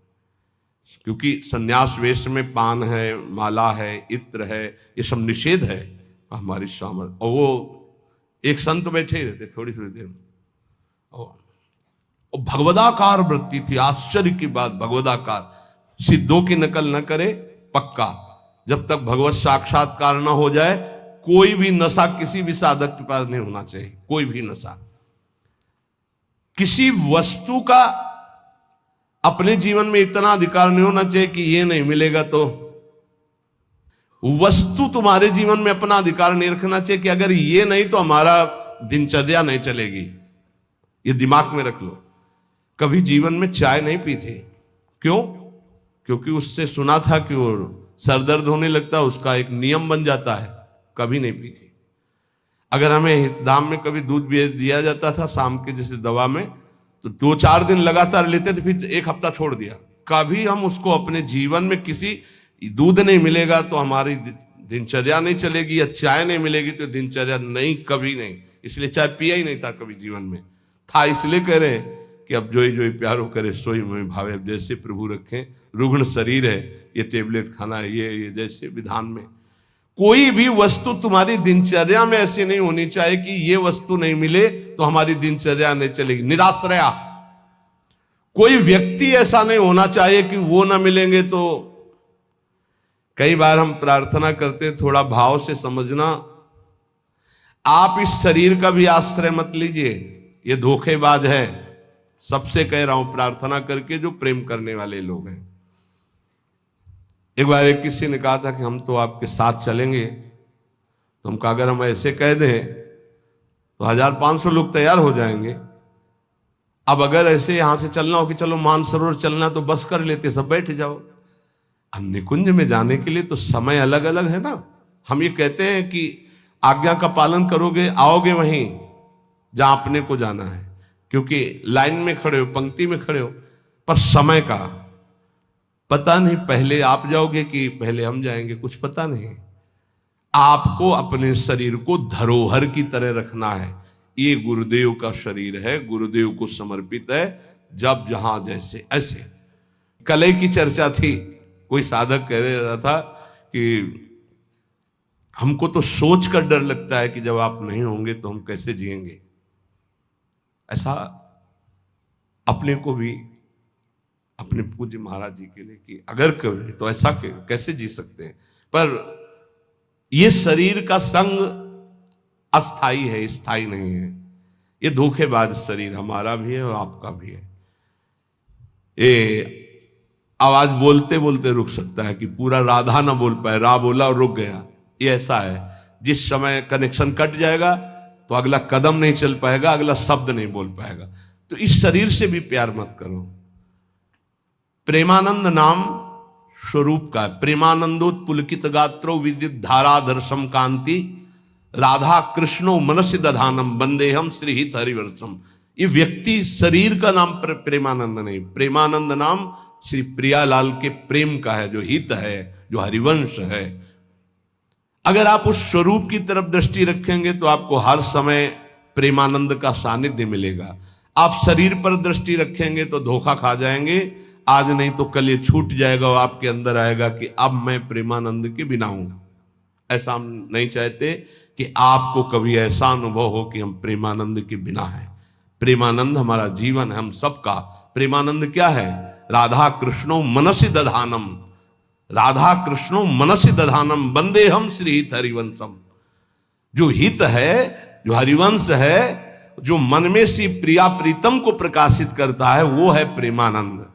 क्योंकि सन्यास वेश में पान है, माला है, इत्र है, ये सब निषेध है, हमारी सामर्थ्य। और वो एक संत बैठे ही रहते थोड़ी थोड़ी देर में, और भगवदाकार वृत्ति थी। आश्चर्य की बात, भगवदाकार। सिद्धों की नकल न करे, पक्का। जब तक भगवत साक्षात्कार न हो जाए, कोई भी नशा किसी भी साधक के पास नहीं होना चाहिए। कोई भी नशा, किसी वस्तु का अपने जीवन में इतना अधिकार नहीं होना चाहिए कि ये नहीं मिलेगा तो। वस्तु तुम्हारे जीवन में अपना अधिकार नहीं रखना चाहिए कि अगर ये नहीं तो हमारा दिनचर्या नहीं चलेगी। ये दिमाग में रख लो। कभी जीवन में चाय नहीं पी थी, क्यों? क्योंकि उससे सुना था कि वो सर दर्द होने लगता है, उसका एक नियम बन जाता है। कभी नहीं पी थी। अगर हमें हितधाम में कभी दूध दिया जाता था शाम के जैसे दवा में, तो 2-4 दिन लगातार लेते थे, फिर 1 हफ्ता छोड़ दिया। कभी हम उसको अपने जीवन में, किसी दूध नहीं मिलेगा तो हमारी दिनचर्या नहीं चलेगी, या चाय नहीं मिलेगी तो दिनचर्या नहीं, कभी नहीं। इसलिए चाय पिया ही नहीं था कभी जीवन में। था इसलिए कह रहे हैं कि अब जोई जोई प्यारो करे सोई मोहि भावे। अब जैसे प्रभु रखें, रुग्ण शरीर है, ये टेबलेट खाना है, ये जैसे विधान में। कोई भी वस्तु तुम्हारी दिनचर्या में ऐसी नहीं होनी चाहिए कि ये वस्तु नहीं मिले तो हमारी दिनचर्या नहीं चलेगी। निराश्रया। कोई व्यक्ति ऐसा नहीं होना चाहिए कि वो ना मिलेंगे तो। कई बार हम प्रार्थना करते, थोड़ा भाव से समझना। आप इस शरीर का भी आश्रय मत लीजिए, ये धोखेबाज है। सबसे कह रहा हूं प्रार्थना करके, जो प्रेम करने वाले लोग हैं। एक बार एक किसी ने कहा था कि हम तो आपके साथ चलेंगे, तो हम कहा अगर हम ऐसे कह दें तो 1500 लोग तैयार हो जाएंगे। अब अगर ऐसे यहां से चलना हो कि चलो मानसरोवर चलना, तो बस कर लेते, सब बैठ जाओ। अब निकुंज में जाने के लिए तो समय अलग अलग है ना। हम ये कहते हैं कि आज्ञा का पालन करोगे, आओगे वहीं जहां अपने को जाना है, क्योंकि लाइन में खड़े हो, पंक्ति में खड़े हो। पर समय का पता नहीं, पहले आप जाओगे कि पहले हम जाएंगे, कुछ पता नहीं। आपको अपने शरीर को धरोहर की तरह रखना है। ये गुरुदेव का शरीर है, गुरुदेव को समर्पित है। जब जहां जैसे ऐसे। कलह की चर्चा थी, कोई साधक कह रहा था कि हमको तो सोच कर डर लगता है कि जब आप नहीं होंगे तो हम कैसे जिएंगे। ऐसा अपने को भी, अपने पूज्य महाराज जी के लिए कि अगर करें तो ऐसा कैसे जी सकते हैं। पर यह शरीर का संग अस्थाई है, स्थायी नहीं है। ये धोखेबाज शरीर हमारा भी है और आपका भी है। ये आवाज बोलते बोलते रुक सकता है कि पूरा राधा ना बोल पाए, रा बोला और रुक गया। ये ऐसा है, जिस समय कनेक्शन कट जाएगा तो अगला कदम नहीं चल पाएगा, अगला शब्द नहीं बोल पाएगा। तो इस शरीर से भी प्यार मत करो। प्रेमानंद नाम स्वरूप का, प्रेमानंदोत्पुलकित गात्रो विद्युत धाराधर्षम कांति राधा कृष्णो मनसि दधानम वंदेहम श्रीहित हरिवर्षम। ये व्यक्ति शरीर का नाम प्रेमानंद नहीं, प्रेमानंद नाम श्री प्रियालाल के प्रेम का है, जो हित है, जो हरिवंश है। अगर आप उस स्वरूप की तरफ दृष्टि रखेंगे तो आपको हर समय प्रेमानंद का सानिध्य मिलेगा। आप शरीर पर दृष्टि रखेंगे तो धोखा खा जाएंगे, आज नहीं तो कल ये छूट जाएगा और आपके अंदर आएगा कि अब मैं प्रेमानंद के बिना हूं। ऐसा हम नहीं चाहते कि आपको कभी ऐसा अनुभव हो कि हम प्रेमानंद के बिना हैं। प्रेमानंद हमारा जीवन है, हम सबका। प्रेमानंद क्या है? राधा कृष्णो मनसि दधानम, राधा कृष्णो मनसि दधानम वंदे हम श्री हित हरिवंशम। जो हित है, जो हरिवंश है, जो मन में सी प्रिया प्रीतम को प्रकाशित करता है, वो है प्रेमानंद।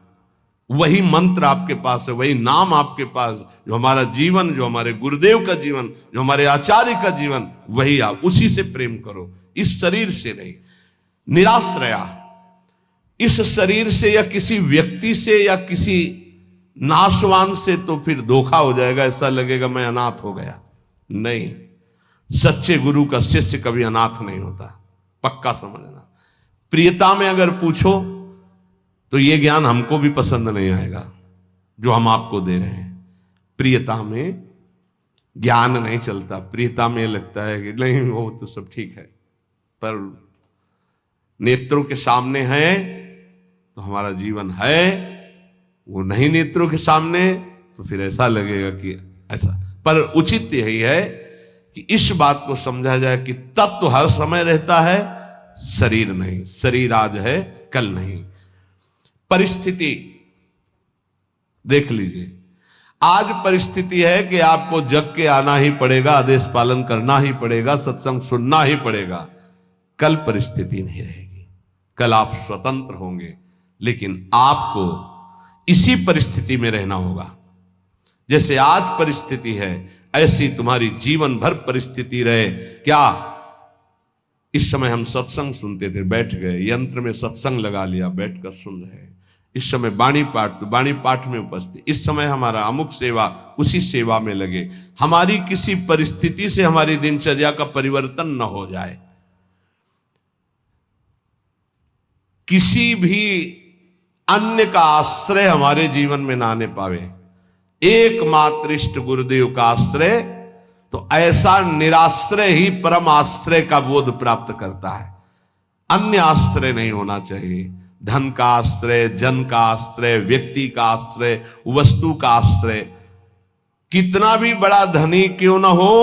वही मंत्र आपके पास है, वही नाम आपके पास, जो हमारा जीवन, जो हमारे गुरुदेव का जीवन, जो हमारे आचार्य का जीवन, वही आप उसी से प्रेम करो, इस शरीर से नहीं। निराश्रया, इस शरीर से या किसी व्यक्ति से या किसी नाशवान से तो फिर धोखा हो जाएगा, ऐसा लगेगा मैं अनाथ हो गया। नहीं, सच्चे गुरु का शिष्य कभी अनाथ नहीं होता, पक्का समझना। प्रियता में अगर पूछो तो ये ज्ञान हमको भी पसंद नहीं आएगा जो हम आपको दे रहे हैं। प्रियता में ज्ञान नहीं चलता, प्रियता में लगता है कि नहीं वो तो सब ठीक है, पर नेत्रों के सामने है तो हमारा जीवन है, वो नहीं नेत्रों के सामने तो फिर ऐसा लगेगा कि ऐसा। पर उचित यही है कि इस बात को समझा जाए कि तत्व हर समय रहता है, शरीर नहीं। शरीर आज है, कल नहीं। परिस्थिति देख लीजिए, आज परिस्थिति है कि आपको जग के आना ही पड़ेगा, आदेश पालन करना ही पड़ेगा, सत्संग सुनना ही पड़ेगा। कल परिस्थिति नहीं रहेगी, कल आप स्वतंत्र होंगे, लेकिन आपको इसी परिस्थिति में रहना होगा। जैसे आज परिस्थिति है, ऐसी तुम्हारी जीवन भर परिस्थिति रहे। क्या इस समय हम सत्संग सुनते थे, बैठ गए, यंत्र में सत्संग लगा लिया, बैठकर सुन रहे। इस समय बाणी पाठ, तो बाणी पाठ में उपस्थित। इस समय हमारा अमुक सेवा, उसी सेवा में लगे। हमारी किसी परिस्थिति से हमारी दिनचर्या का परिवर्तन न हो जाए। किसी भी अन्य का आश्रय हमारे जीवन में ना आने पावे, एकमात्र इष्ट गुरुदेव का आश्रय। तो ऐसा निराश्रय ही परम आश्रय का बोध प्राप्त करता है। अन्य आश्रय नहीं होना चाहिए। धन का आश्रय, जन का आश्रय, व्यक्ति का आश्रय, वस्तु का आश्रय, कितना भी बड़ा धनी क्यों ना हो,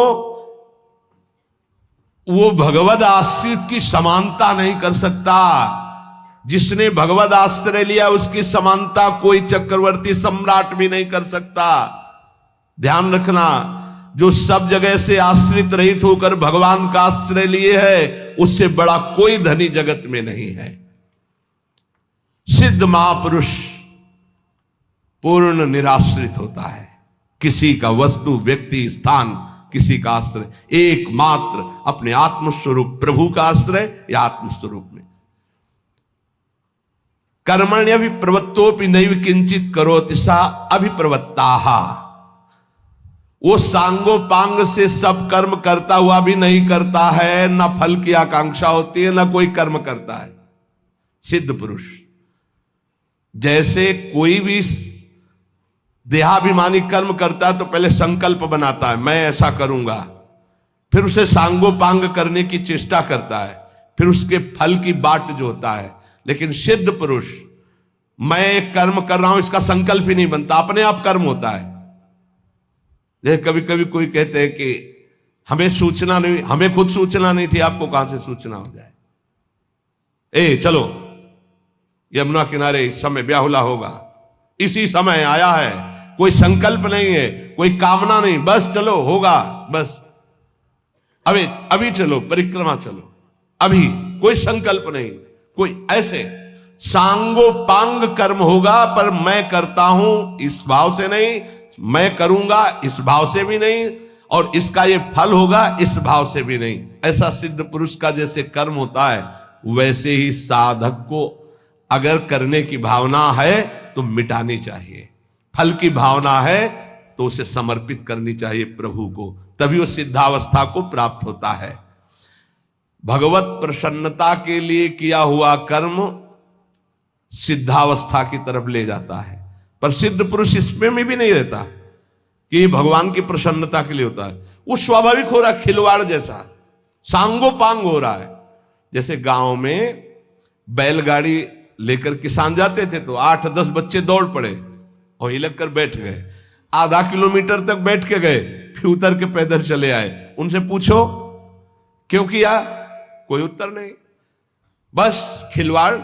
वो भगवद आश्रित की समानता नहीं कर सकता। जिसने भगवद आश्रय लिया उसकी समानता कोई चक्रवर्ती सम्राट भी नहीं कर सकता। ध्यान रखना, जो सब जगह से आश्रित रहित होकर भगवान का आश्रय लिए है, उससे बड़ा कोई धनी जगत में नहीं है। सिद्ध महापुरुष पूर्ण निराश्रित होता है। किसी का वस्तु, व्यक्ति, स्थान, किसी का आश्रय, एकमात्र अपने आत्मस्वरूप प्रभु का आश्रय या आत्मस्वरूप में। कर्मण्य प्रवृत्तोपि नैव किंचित करोति सा अभिप्रवृत्ताः। वो सांगोपांग से सब कर्म करता हुआ भी नहीं करता है, ना फल की आकांक्षा होती है, ना कोई कर्म करता है। सिद्ध पुरुष जैसे कोई भी देहाभिमानी कर्म करता है तो पहले संकल्प बनाता है, मैं ऐसा करूंगा, फिर उसे सांगोपांग करने की चेष्टा करता है, फिर उसके फल की बाट जो होता है। लेकिन सिद्ध पुरुष, मैं एक कर्म कर रहा हूं, इसका संकल्प ही नहीं बनता, अपने आप कर्म होता है। जैसे कभी कभी कोई कहते हैं कि हमें सूचना नहीं, हमें खुद सूचना नहीं थी, आपको कहां से सूचना हो जाए। चलो यमुना किनारे इस समय ब्याहुला होगा, इसी समय आया है, कोई संकल्प नहीं है, कोई कामना नहीं, बस चलो होगा, बस अभी चलो, परिक्रमा चलो, अभी कोई संकल्प नहीं, कोई ऐसे सांगोपांग कर्म होगा, पर मैं करता हूं इस भाव से नहीं, मैं करूंगा इस भाव से भी नहीं, और इसका ये फल होगा इस भाव से भी नहीं। ऐसा सिद्ध पुरुष का जैसे कर्म होता है, वैसे ही साधक को अगर करने की भावना है तो मिटानी चाहिए, फल की भावना है तो उसे समर्पित करनी चाहिए प्रभु को, तभी वो सिद्धावस्था को प्राप्त होता है। भगवत प्रसन्नता के लिए किया हुआ कर्म सिद्धावस्था की तरफ ले जाता है, पर सिद्ध पुरुष इसमें में भी नहीं रहता कि ये भगवान की प्रसन्नता के लिए होता है। वो स्वाभाविक हो रहा है, खिलवाड़ जैसा सांगोपांग हो रहा है। जैसे गांव में बैलगाड़ी लेकर किसान जाते थे तो 8-10 बच्चे दौड़ पड़े और हिलक कर बैठ गए, आधा किलोमीटर तक बैठ के गए, फिर उतर के पैदल चले आए। उनसे पूछो क्यों किया, कोई उत्तर नहीं। बस खिलवाड़।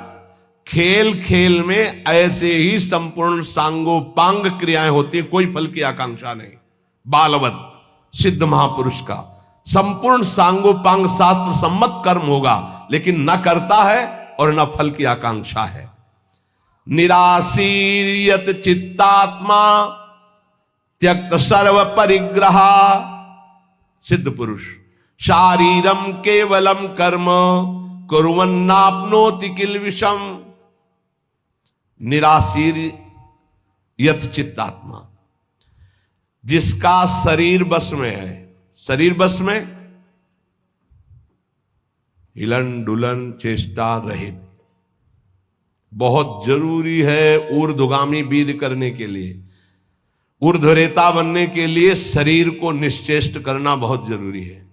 खेल खेल में ऐसे ही संपूर्ण सांगोपांग क्रियाएं होती, कोई फल की आकांक्षा नहीं। बालवत सिद्ध महापुरुष का संपूर्ण सांगोपांग शास्त्र सम्मत कर्म होगा, लेकिन न करता है और न फल की आकांक्षा है। निराशीर्यत चित्तात्मा त्यक्त सर्व परिग्रह, सिद्ध पुरुष। शारीरम केवलम कर्म कुर्वन्नाप्नोति किल विषम। निराशीर यत चित्तात्मा, जिसका शरीर बस में है, शरीर बस में, हिलन डुलन चेष्टा रहित। बहुत जरूरी है ऊर्ध्वगामी वीर करने के लिए, ऊर्ध्वरेता बनने के लिए शरीर को निश्चेष्ट करना बहुत जरूरी है।